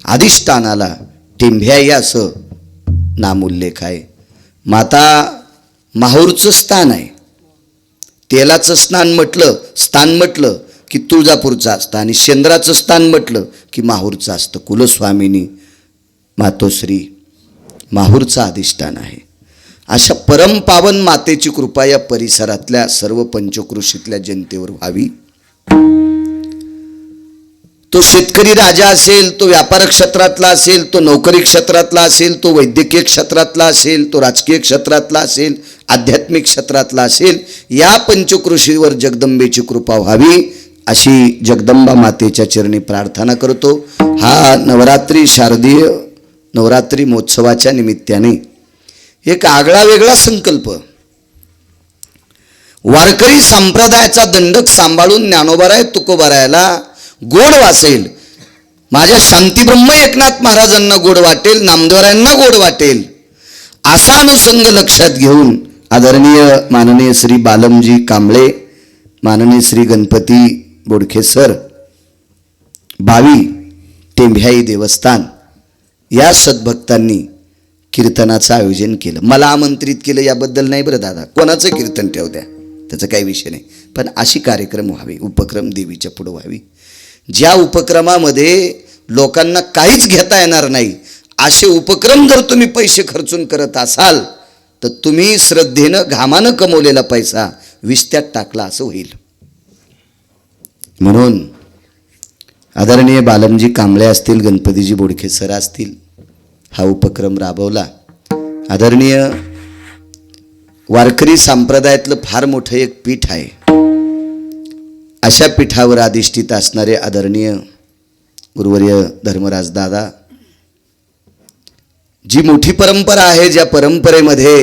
[SPEAKER 1] अधिष्ठानाला टेंभे आई असं नामोल्लेख आहे. माता माहूरचं स्थान आहे. तेलाचं स्थान म्हटलं की तुळजापूरचं असतं, आणि शेंद्राचं स्थान म्हटलं की माहूरचं असतं. कुलस्वामिनी मातोश्री माहूरचं अधिष्ठान आहे. अशा परमपावन मातेची कृपा या परिसरातल्या सर्व पंचक्रोशीतल्या जनतेवर व्हावी. तो शेतकरी राजा असेल, तो व्यापार क्षेत्रातला असेल, तो नोकरी क्षेत्रातला असेल, तो वैद्यकीय क्षेत्रातला असेल, तो राजकीय क्षेत्रातला असेल, आध्यात्मिक क्षेत्रातला असेल, या पंचक्रोशीवर जगदंबेची कृपा व्हावी अशी जगदंबा मातेच्या चरणी प्रार्थना करतो. हा नवरात्री, शारदीय नवरात्री महोत्सवाच्या निमित्ताने एक आगळा वेगळा संकल्प, वारकरी संप्रदायाचा दंडक सांभाळून ज्ञानोबाराय तुकोबारायला गोड वासेल, माझ्या शांतीब्रह्म एकनाथ महाराजांना गोड वाटेल, नामदेवरायांना गोड वाटेल, असा अनुषंग लक्षात घेऊन आदरणीय माननीय श्री बालमजी कांबळे, माननीय श्री गणपती बोडखे सर, बावी टेंभ्याई देवस्थान या सद्भक्तांनी कीर्तनाचं आयोजन केलं. मला आमंत्रित केलं याबद्दल नाही बरं दादा, कोणाचं कीर्तन ठेवू द्या, त्याचा काही विषय नाही, पण अशी कार्यक्रम व्हावे, उपक्रम देवीच्या पुढं व्हावी. ज्या उपक्रमामध्ये लोकांना काहीच घेता येणार नाही असे उपक्रम जर तुम्ही पैसे खर्चून करत असाल तर तुम्ही श्रद्धेनं घामानं कमवलेला पैसा विस्त्यात टाकला असं होईल. म्हणून आदरणीय बालमजी कांबळे असतील, गणपतीजी बोडखे सर असतील, हा उपक्रम राबवला. आदरणीय वारकरी संप्रदायातलं फार मोठं एक पीठ आहे. अशा पीठावर अधिष्ठित असणारे आदरणीय गुरुवर्य धर्मराज दादा, जी मोठी परंपरा आहे, ज्या परंपरेमध्ये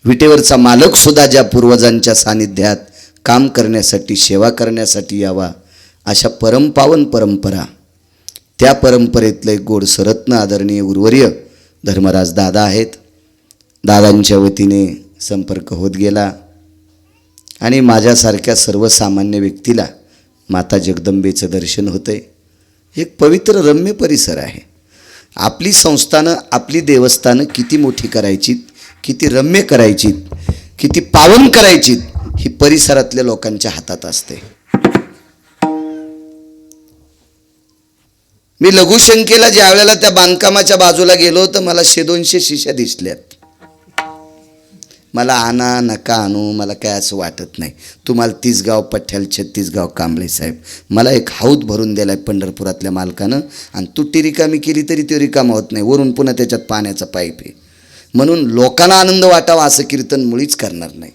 [SPEAKER 1] विटेवरचा मालक सुद्धा ज्या पूर्वजांच्या सानिध्यात काम करण्यासाठी, सेवा करण्यासाठी यावा, अशा परमपावन परंपरा, त्या परंपरेतलं एक गोडसरत्न आदरणीय गुरुवर्य धर्मराज दादा आहेत. दादांच्या वतीने संपर्क होत गेला आणि माझ्यासारख्या सर्वसामान्य व्यक्तीला माता जगदंबेचं दर्शन होतंय. एक पवित्र रम्य परिसर आहे. आपली संस्थानं, आपली देवस्थानं किती मोठी करायचीत, किती रम्य करायचीत, किती पावन करायचीत, ही परिसरातल्या लोकांच्या हातात असते. मी लघुशंकेला ज्या वेळेला त्या बांधकामाच्या बाजूला गेलो तर मला 100-200 शिष्या दिसल्यात. मला आणा नका आणू मला काय असं वाटत नाही. तुम्हाला 30 गाव पठ्ठ्याल 36 गाव कांबळे साहेब, मला एक हौद भरून दिलाय पंढरपुरातल्या मालकानं, आणि तुट्टी रिकामी केली तरी ते रिकामा होत नाही, वरून पुन्हा त्याच्यात पाण्याचा पाईप आहे. म्हणून लोकांना आनंद वाटावा असं कीर्तन मुळीच करणार नाही.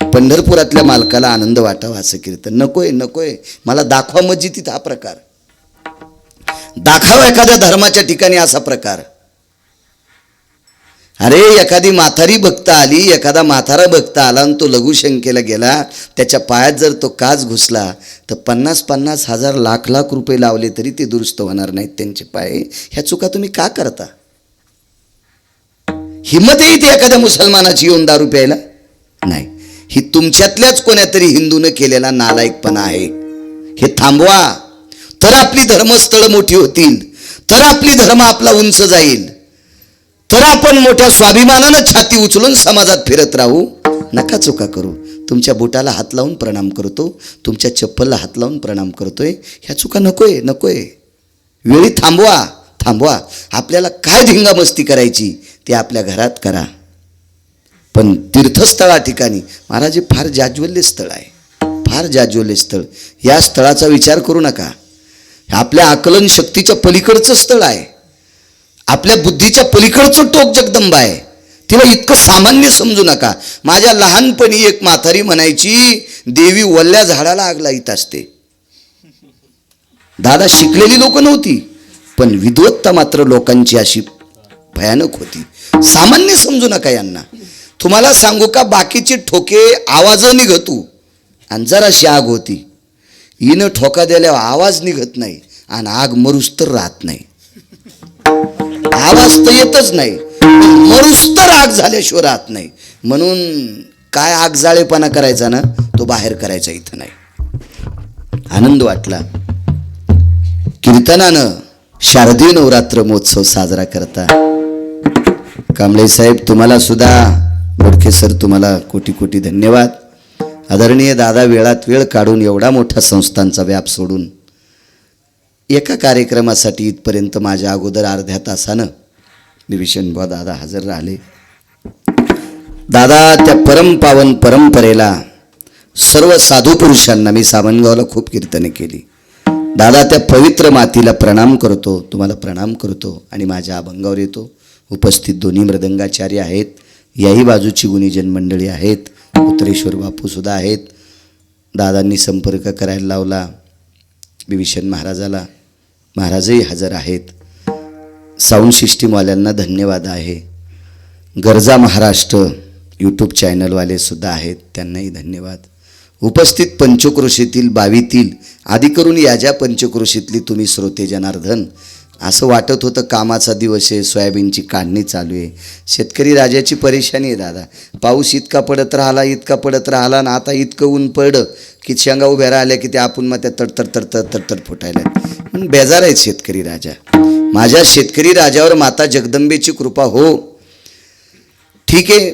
[SPEAKER 1] पंढरपुरातल्या मालकाला आनंद वाटावा असं कीर्तन नकोय. मला दाखवा मस्जिदीत हा प्रकार, दाखवा एखाद्या धर्माच्या ठिकाणी असा प्रकार. अरे एखादी म्हातारी बघता आली, एखादा म्हातारा बघता आला आणि तो लघुशंकेला गेला, त्याच्या पायात जर तो काच घुसला तर 50-50 हजार लाख रुपये लावले तरी ते दुरुस्त होणार नाहीत त्यांचे पाय. ह्या चुका तुम्ही का करता? हिम्मत येते एखाद्या मुसलमानाची येऊन दारू प्यायला? नाही, ही तुमच्यातल्याच कोण्यातरी हिंदूने केलेला नालायकपणा आहे. हे थांबवा, तर आपली धर्मस्थळं मोठी होतील, तर आपली धर्म आपला उंच जाईल, तर आपण मोठ्या स्वाभिमानानं छाती उचलून समाजात फिरत राहू. नका चुका करू. तुमच्या बोटाला हात लावून प्रणाम करतो, तुमच्या चप्पलला हात लावून प्रणाम करतोय. ह्या चुका नकोय. वेळी थांबवा. आपल्याला काय धिंगामस्ती करायची ते आपल्या घरात करा, पण तीर्थस्थळा ठिकाणी महाराज हे फार जाज्वल्य स्थळ आहे, फार जाज्वल्य स्थळ. या स्थळाचा विचार करू नका. आपल्या आकलन शक्तीच्या पलीकडचं स्थळ आहे, आपल्या बुद्धीच्या पलीकडचं टोक जगदंबा आहे. तिला इतकं सामान्य समजू नका. माझ्या लहानपणी एक म्हातारी म्हणायची, देवी वल्ल्या झाडाला आग लाईत असते. दादा शिकलेली लोक नव्हती, पण विद्वत्ता मात्र लोकांची अशी भयानक होती. सामान्य समजू नका यांना. तुम्हाला सांगू का, बाकीचे ठोके आवाज निघतू आणि जराशी आग होती. हिनं ठोका दिल्यावर आवाज निघत नाही आणि आग मरुस तर राहत नाही. आवाज तर येतच नाही, मरुस तर आग झाल्याशिवाय राहत नाही. म्हणून काय आग जाळेपणा करायचा ना, तो बाहेर करायचा इथं नाही. आनंद वाटला. कीर्तनानं शारदीय नवरात्र महोत्सव साजरा करता. कांबळे साहेब तुम्हाला सुद्धा, बोडके सर तुम्हाला कोटी कोटी धन्यवाद. आदरणीय दादा वेळात वेळ काढून एवढा मोठा संस्थांचा व्याप सोडून एका कार्यक्रमासाठी इथपर्यंत माझ्या अगोदर अर्ध्या तासानं निविशन बुवा दादा हजर राहिले. दादा त्या परमपावन परंपरेला, सर्व साधू पुरुषांना, मी सामनगावला खूप कीर्तने केली, दादा त्या पवित्र मातीला प्रणाम करतो, तुम्हाला प्रणाम करतो आणि माझ्या अभंगावर येतो. उपस्थित दोन्ही मृदंगाचार्य आहेत, याही बाजूची गुणीजन मंडळी आहेत, उत्तरेश्वर बापूसुद्धा आहेत. दादांनी संपर्क करायला लावला विभीषण महाराजाला, महाराजही हजर आहेत. साऊंड सिस्टीमवाल्यांना धन्यवाद आहे. गरजा महाराष्ट्र यूट्यूब चॅनलवालेसुद्धा आहेत, त्यांनाही धन्यवाद. उपस्थित पंचक्रोशीतील, बावीतील, आधी करून या ज्या पंचक्रोशीतली तुम्ही श्रोते जनार्दन, असं वाटत होतं कामाचा दिवस आहे, सोयाबीनची काढणी चालू आहे. शेतकरी राजाची परेशानी आहे दादा. पाऊस इतका पडत राहिला, इतका पडत राहिला आणि आता इतकं ऊन पडलं की शेंगा उभ्या राहिल्या की ते आपण मग त्या तडतड फुटायला. म्हणून बेजार आहेत शेतकरी राजा. माझ्या शेतकरी राजावर माता जगदंबेची कृपा हो. ठीक आहे,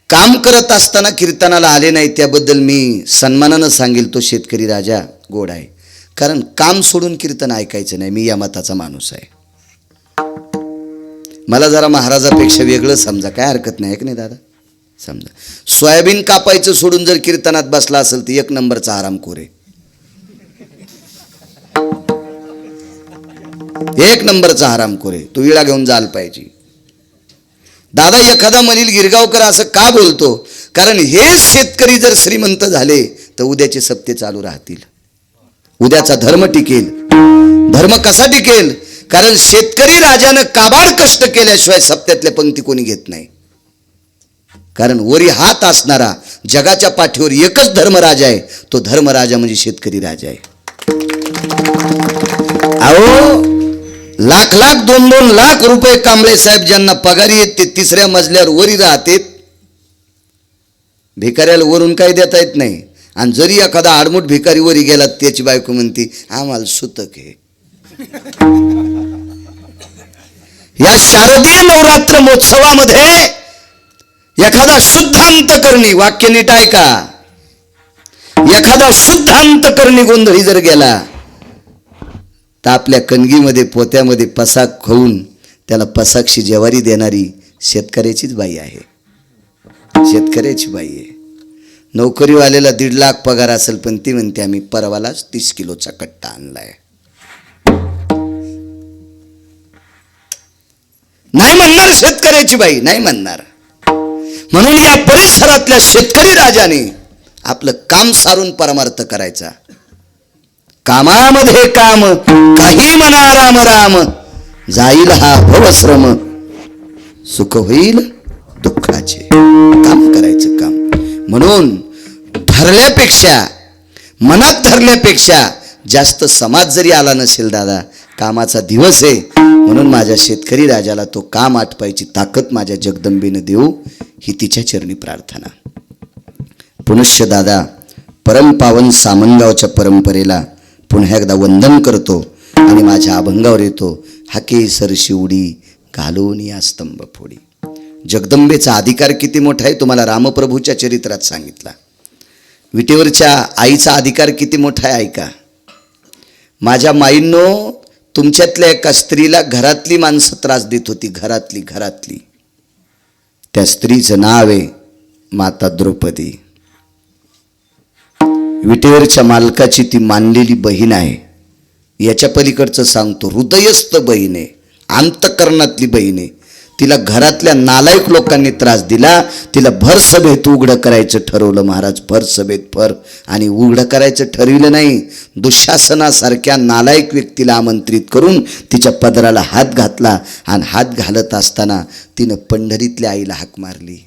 [SPEAKER 1] काम करत असताना कीर्तनाला आले नाही त्याबद्दल मी सन्मानानं सांगेल, तो शेतकरी राजा गोड आहे. कारण काम सोडून कीर्तन ऐकायचं नाही, मी या मताचा माणूस आहे. मला जरा महाराजापेक्षा वेगळं समजा, काय हरकत नाही की नाही दादा. समजा सोयाबीन कापायचं सोडून जर कीर्तनात बसला असेल तर एक नंबरचा आरामखोर आहे, एक नंबरचा आरामखोर आहे. तो विळा घेऊन जायला पाहिजे. दादा एखादा म्हणील गिरगावकर असं का बोलतो, कारण हे शेतकरी जर श्रीमंत झाले तर उद्याचे सप्ते चालू राहतील, उद्याचा धर्म टिकेल. धर्म कसा टिकेल, कारण शेतकरी राजानं काबाड कष्ट केल्याशिवाय सप्त्यातल्या पंक्ती कोणी घेत नाही. कारण वरी हात असणारा जगाच्या पाठीवर एकच धर्मराजा आहे, तो धर्मराजा म्हणजे शेतकरी राजा आहे. अहो लाख लाख 2-2 लाख रुपये कांबळे साहेब ज्यांना पगारी येत ते तिसऱ्या मजल्यावर वरी राहते. भिकाऱ्याला वरून काही देता येत नाही. आणि जरी एखादा आडमुठ भिकारी वरी गेला त्याची बायको म्हणती आम्हाला सुतक आहे. या शारदीय नवरात्र महोत्सवामध्ये एखादा शुद्ध अंतकरणी, वाक्य नीट ऐका, एखादा शुद्ध अंतकरणी गोंधळी जर गेला तर आपल्या कणगीमध्ये पोत्यामध्ये पसाक खाऊन त्याला पसाकशी ज्वारी देणारी शेतकऱ्याचीच बाई आहे, शेतकऱ्याची बाई आहे. नोकरीवाल्याला 1.5 लाख पगार असेल पण ती म्हणते आम्ही परवालाच 30 किलोचा कट्टा आणलाय. नाही म्हणणार शेतकऱ्याची बाई, नाही म्हणणार. म्हणून या परिसरातल्या शेतकरी राजाने आपलं काम सारून परमार्थ करायचा. कामामध्ये काम, काही म्हणा राम राम, जाईल हा भवश्रम, सुख होईल दुःखाचे. काम करायचं काम. म्हणून ठरल्यापेक्षा, मनात ठरल्यापेक्षा जास्त समाज जरी आला नसेल दादा, कामाचा दिवस आहे. म्हणून माझ्या शेतकरी राजाला तो काम आटपायची ताकद माझ्या जगदंबेनं देऊ, ही तिच्या चरणी प्रार्थना. पुनश्च दादा परमपावन सामनगावच्या परंपरेला पुन्हा एकदा वंदन करतो आणि माझ्या अभंगावर येतो. हाके सर शिवडी घालून या स्तंभ फोडी. जगदंबेचा अधिकार किती मोठा आहे तुम्हाला रामप्रभूच्या चरित्रात सांगितला. विटेवरच्या आईचा अधिकार किती मोठा आहे ऐका. माझ्या माईंनो, तुमच्यातल्या एका स्त्रीला घरातली माणसं त्रास देत होती, घरातली. त्या स्त्रीचं नाव आहे माता द्रौपदी. विटेवरच्या मालकाची ती मानलेली बहीण आहे. याच्या पलीकडचं सांगतो, हृदयस्थ बहीण आहे, अंतकरणातली बहीण आहे. तिला घरातल्या नालायक लोकांनी त्रास दिला. तिला भर सभेत उघडं करायचं ठरवलं महाराज, भर सभेत आणि उघडं करायचं ठरविलं नाही. दुःशासनासारख्या नालायक व्यक्तीला आमंत्रित करून तिच्या पदराला हात घातला आणि हात घालत असताना तिनं पंढरीतल्या आईला हाक मारली.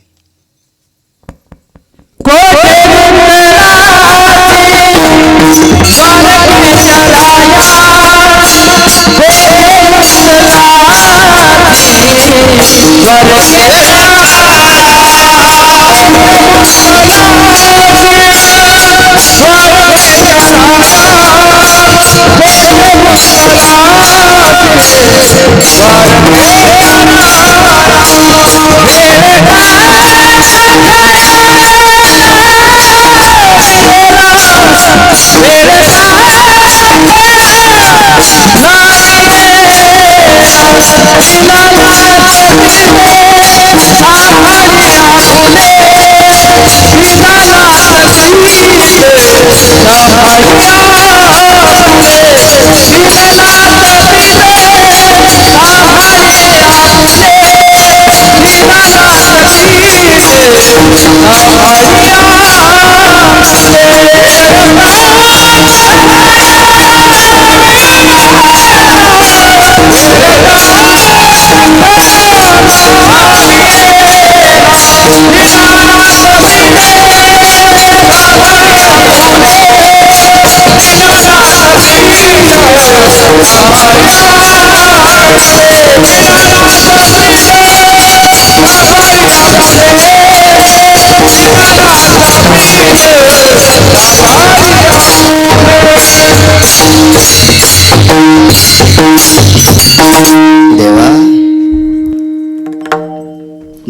[SPEAKER 1] देवा,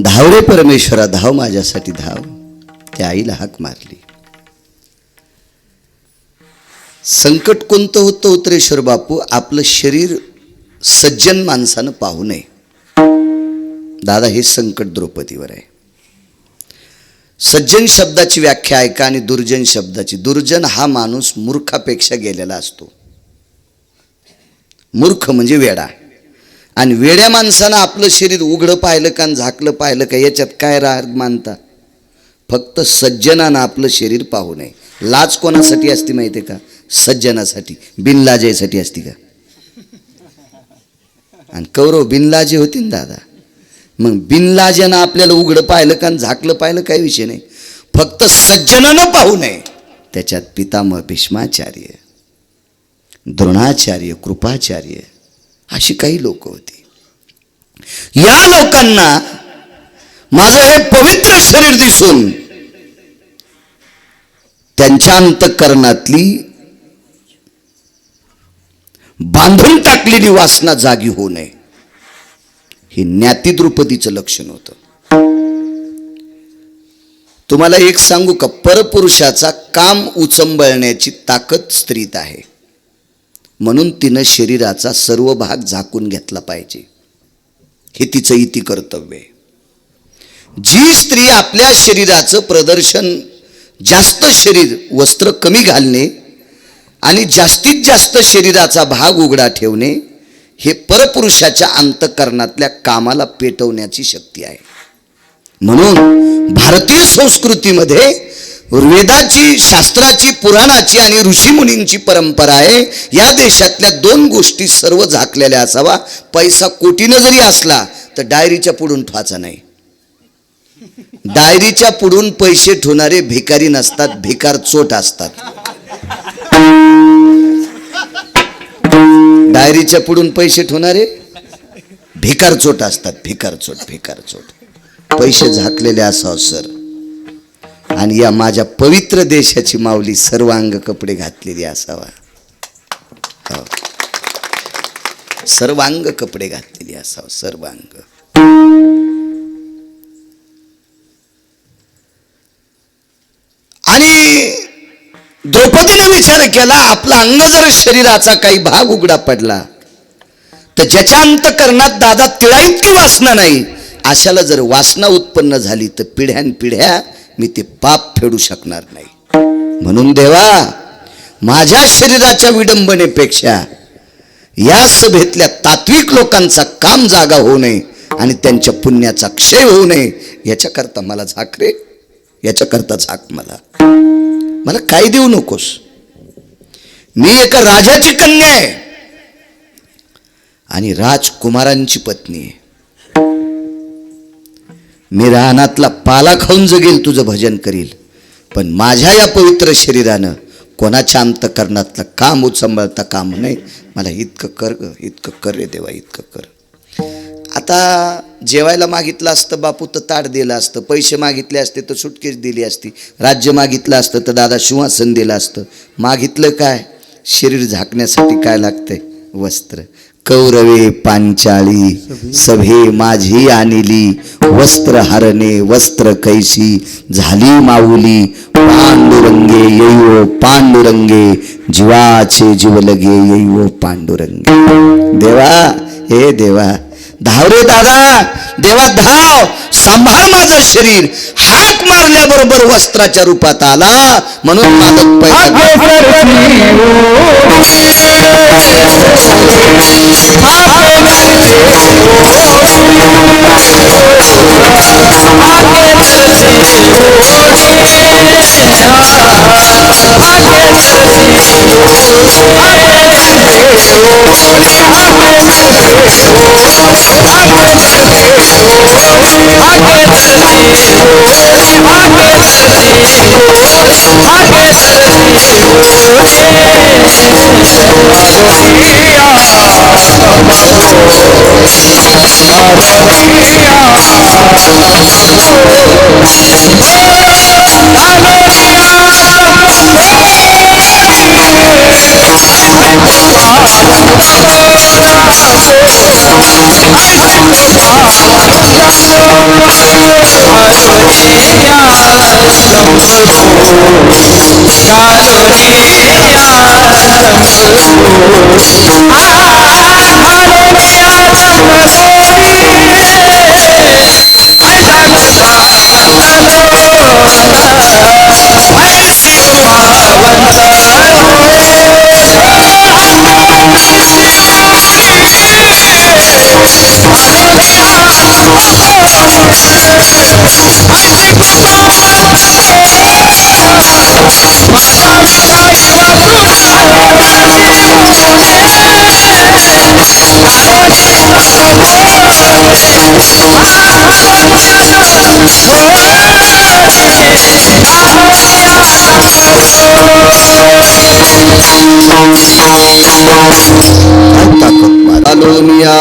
[SPEAKER 1] धाव रे परमेश्वरा, धाव माझ्यासाठी धाव. त्या आईला हाक मारली. संकट कोणतं होतं उत्तरेश्वर बापू? आपलं शरीर सज्जन माणसानं पाहू नये. दादा, हे संकट द्रौपदीवर आहे. सज्जन शब्दाची व्याख्या ऐका आणि दुर्जन शब्दाची. दुर्जन हा माणूस मूर्खापेक्षा गेलेला असतो. मूर्ख म्हणजे वेडा. आणि वेड्या माणसानं आपलं शरीर उघडं पाहिलं का झाकलं पाहिलं का याच्यात काय राग मानता? फक्त सज्जनानं आपलं शरीर पाहू नये. लाज कोणासाठी असते माहिती आहे का? सज्जनासाठी. बिनलाजेसाठी असती का? आणि कौरव बिनलाजे होती ना दादा. मग बिनलाजेनं आपल्याला उघडं पाहिलं का झाकलं पाहिलं काही विषय नाही. फक्त सज्जनानं पाहू नये. त्याच्यात पितामह भीष्माचार्य, द्रोणाचार्य, कृपाचार्य अशी काही लोक होती. या लोकांना माझं हे पवित्र शरीर दिसून त्यांच्या अंतःकरणातली बांधून टाकलेली वासना जागी होऊ नये, हे ज्ञाती द्रुपदीचं लक्षण होतं. तुम्हाला एक सांगू का? परपुरुषाचा काम उचंबळण्याची ताकद स्त्रीत आहे. म्हणून तिनं शरीराचा सर्व भाग झाकून घेतला पाहिजे. हे तिचं इति कर्तव्य आहे. जी स्त्री आपल्या शरीराचं प्रदर्शन, जास्त शरीर वस्त्र कमी घालणे आणि जास्तीत जास्त शरीराचा भाग उघडा ठेवणे, हे परपुरुषाच्या अंतःकरणातल्या कामाला पेटवण्याची शक्ती आहे. म्हणून भारतीय संस्कृतीमध्ये वेदाची, शास्त्राची, पुराणाची आणि ऋषीमुनींची परंपरा आहे. या देशातल्या दोन गोष्टी सर्व झाकलेल्या असावा. पैसा कोटीनं जरी असला तर डायरीच्या पुढून ठेवायचा नाही. डायरीच्या पुढून पैसे ठेवणारे भिकारी नसतात, भिकार चोट असतात. डायरीच्या पुढून पैसे ठेवणारे भिकार चोट असतात. भिकार चोट. पैसे झाकलेले असावं सर. आणि या माझ्या पवित्र देशाची माऊली सर्वांग कपडे घातलेली असावा. सर्वांग कपडे घातलेली असावं. सर्वांग. आणि द्रौपदीने विचार केला, आपला अंग जर शरीराचा काही भाग उघडा पडला तर ज्याच्या अंतःकरणात दादा तिळा इतकी वासना नाही, अशाला जर वासना उत्पन्न झाली तर पिढ्यानपिढ्या मी ते पाप फेडू शकणार नाही. म्हणून देवा, माझ्या शरीराच्या विडंबनेपेक्षा या सभेतल्या तात्विक लोकांचा काम जागा होऊ नये आणि त्यांच्या पुण्याचा क्षय होऊ नये याच्याकरता मला झाक रे, याच्याकरता झाक मला काय देऊ नकोस. मी एका राजाची कन्या आहे आणि राजकुमारांची पत्नी आहे. मी रानातला पाला खाऊन जगेल, तुझं भजन करील, पण माझ्या या पवित्र शरीरानं कोणाच्या अंतकरणातलं काम उचंबळता काम नाही. मला इतकं कर ग, इतकं कर रे देवा, इतकं कर. आता जेवायला मागितलं असतं बापू तर ताट दिलं असतं, पैसे मागितले असते तर सुटकेस दिली असती, राज्य मागितलं असतं तर दादा सिंहासन दिलं असतं. मागितलं काय? शरीर झाकण्यासाठी काय लागतंय? वस्त्र. कौरवे पांचाळी सभे माझी आणली, वस्त्र हरणे वस्त्र कैसी झाली माऊली. पांडुरंगे येईवो पांडुरंगे, जीवाचे जीव लगे येईवो पांडुरंगे. देवा, हे देवा, धाव रे दादा, देवा धाव, सांभाळ माझं शरीर. हाक मारल्याबरोबर वस्त्राच्या रूपात आला, म्हणून मालक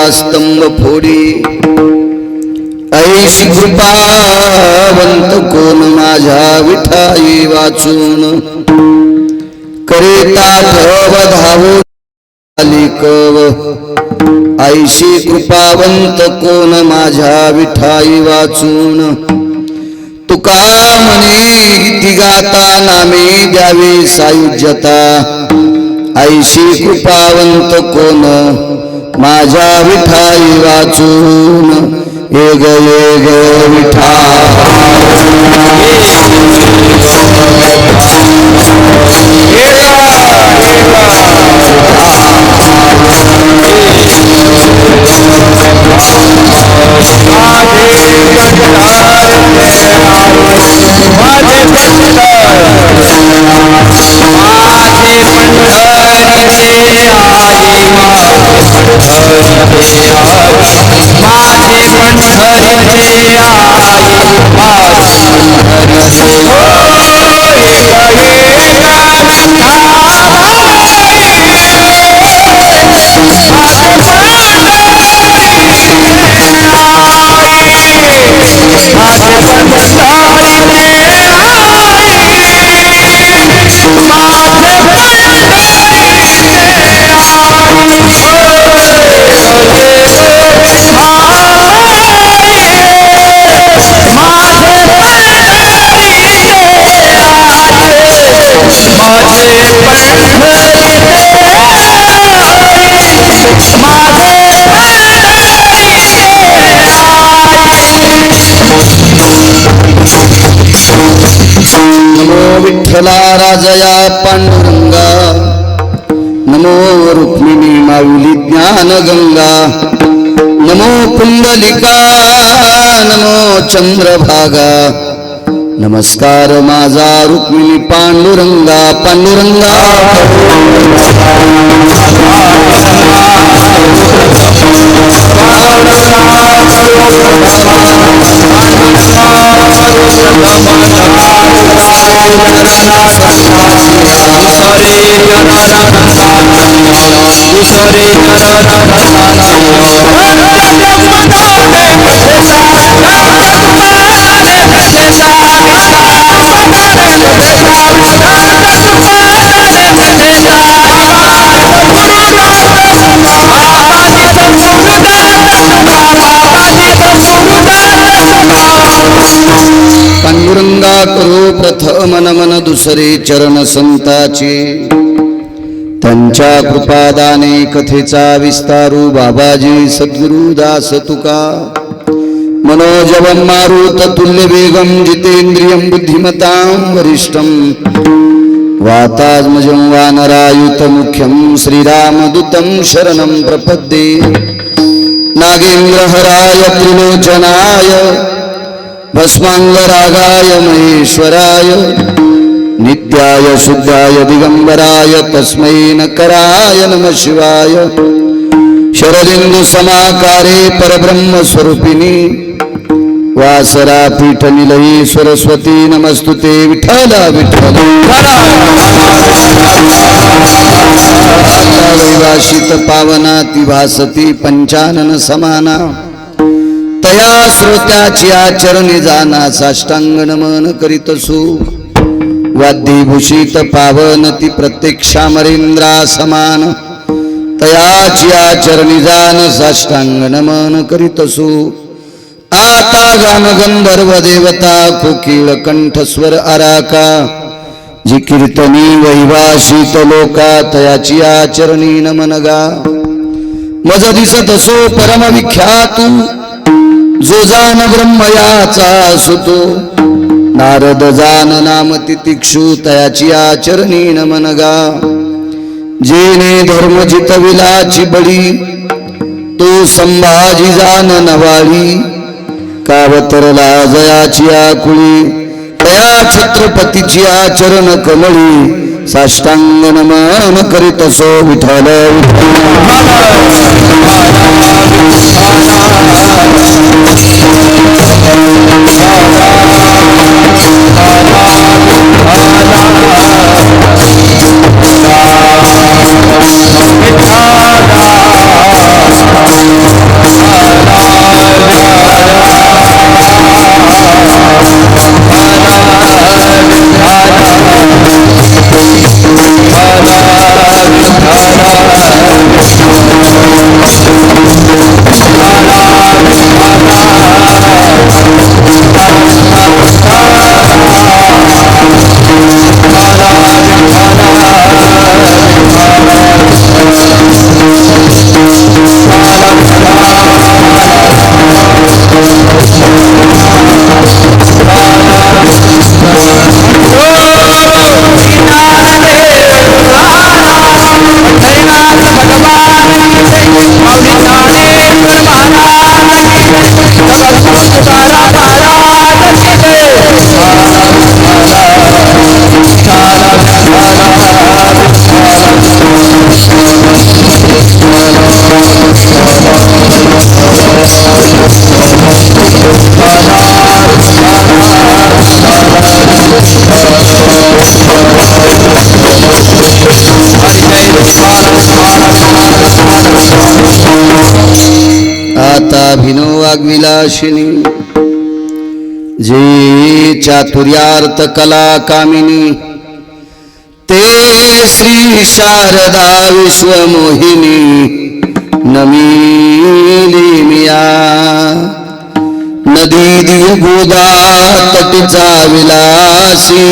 [SPEAKER 1] स्तंभ फोडी. ऐशी कृपावंत कोण माझ्या विठाई वाचून, करेता ठव धावून आली कव. ऐशी कृपावंत कोण माझ्या विठाई वाचून, तुका म्हणे गीती गाता नामे द्यावे सायुज्यता. ऐशी कृपावंत कोण माझ्या विठाई वाचून, ये ग विठा. विठ्ठला राजया पांडुरंगा, नमो रुक्मिणी माऊली ज्ञान गंगा, नमो पुंडलिका, नमो चंद्रभागा, नमस्कार माझा रुक्मिणी पांडुरंगा, पांडुरंगा पांडुरंगा करो प्रथम नमन दुसरे चरण संताचे, त्यांच्या कृपादाने कथेचा विस्तारू बाबाजी सद्गुरु दास तुका, मनोजवं मारुत तुल्य वेगं जितेंद्रियं बुद्धिमतां वरिष्ठं, वातात्मजं वानरायुत मुख्यं श्रीरामदूतं शरणं प्रपद्ये, नागेन्द्रहराय त्रिलोचनाय भस्मांगरागाय महेश्वराय, नित्याय शुद्धाय दिगंबराय तस्मै नकराय नमः शिवाय, शरदिंदु समाकारे परब्रह्म स्वरूपिणी, वासरा पीठ निलयी सरस्वती नमस्तुते, विठ्ठल विठ्ठल वैवाशित पावना ती भासती पंचानन समाना, तया श्रोत्याची आचरणी जाना साष्टांग नमन करीतसु, वाद्यभूषित पावन ती प्रत्यक्षामरेंद्रा समान, तयाची आचरणी जान साष्टांग नमन करीतसु, आता गान गंधर्व देवता कोकिळ कंठस्वर आराका, जी कीर्तनी वैवाशित लोका तयाची आचरणी नमन गा, मज दिसत असो परम विख्यातू, जो जान ब्रह्मयाचा सुतो, नारद जान नाम तितिक्षु तयाची आचरणी नमन गा, जेने धर्म जितविलाची बळी, तो संभाजी जान नवाळी, कावतरला जयाची आकुळी, तया छत्रपतीची आचरण कमळी, साष्टांग नमन करीत असो विठ्ठल अभिनव वाग्विलासिनी, जे चातुर्यार्थ कला कामिनी, ते श्री शारदा विश्वमोहिनी, नमिली मिया नदी दिव गोदा तटीचा विलासी,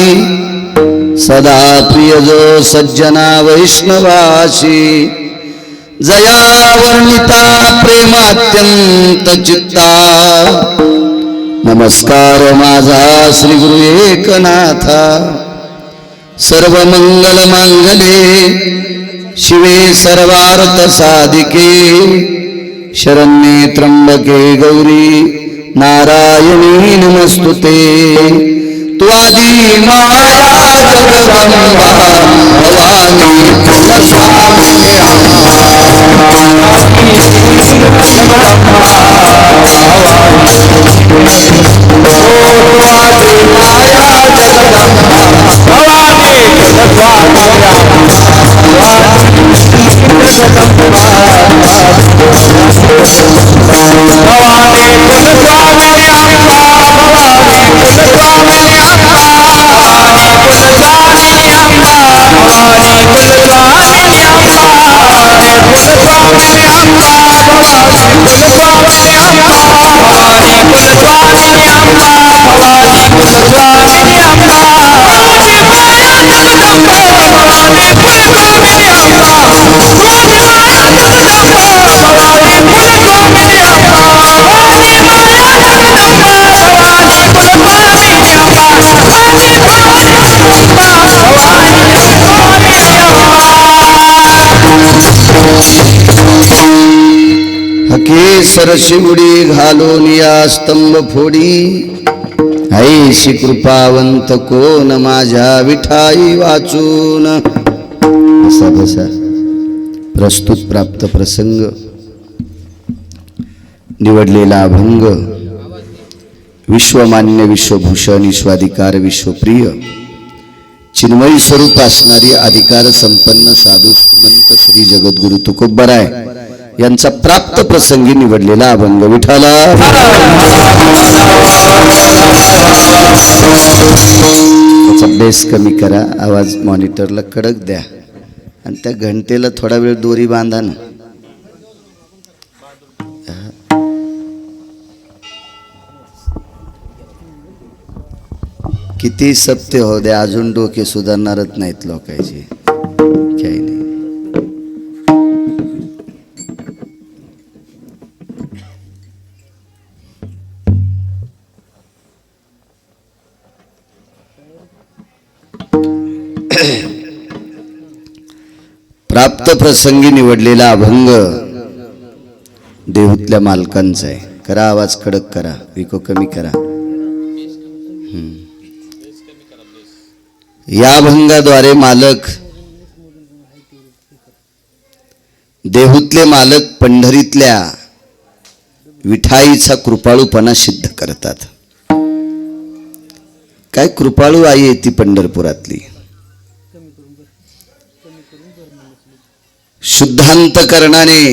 [SPEAKER 1] सदा प्रिय जो सज्जना वैष्णवासी, जया वर्णिता प्रेमात्यंत चित्ता, नमस्कार माझा श्री गुरु एकनाथा, सर्व मंगल मांगले शिवे सर्वार्थ साधिके शरण्ये त्र्यंबके गौरी नारायणी नमस्तुते त्वादी माया जगदंबा भवानी सरशिवडी घालून या स्तंभ फोडी ऐशी कृपावंत कोण माझ्या विठाई वाचून असा तसा प्रस्तुत प्राप्त प्रसंग निवडलेला अभंग विश्वमान्य विश्वभूषण विश्वाधिकार विश्वप्रिय चिन्मयी स्वरूप असणारी अधिकार संपन्न साधू श्रीमंत श्री जगद्गुरु तुकोबराय यांचा प्राप्त प्रसंगी निवडलेला अभंग विठाला त्याचा बेस कमी करा, आवाज मॉनिटरला कडक द्या आणि त्या घंटेला थोडा वेळ दोरी बांधा ना. किती सत्य हो द्या अजून डोके सुधारणारच नाहीत लोकांचे, काही नाही. प्राप्त प्रसंगी निवडलेला अभंग देहूतल्या मालकांचा आहे. करा आवाज कडक करा, विको कमी करा. या अभंगाद्वारे मालक देहूतले मालक पंढरीतल्या विठाईचा कृपाळूपणा सिद्ध करतात. काय कृपाळू आई आहे ती पंढरपुरातली. शुद्धांतकरणाने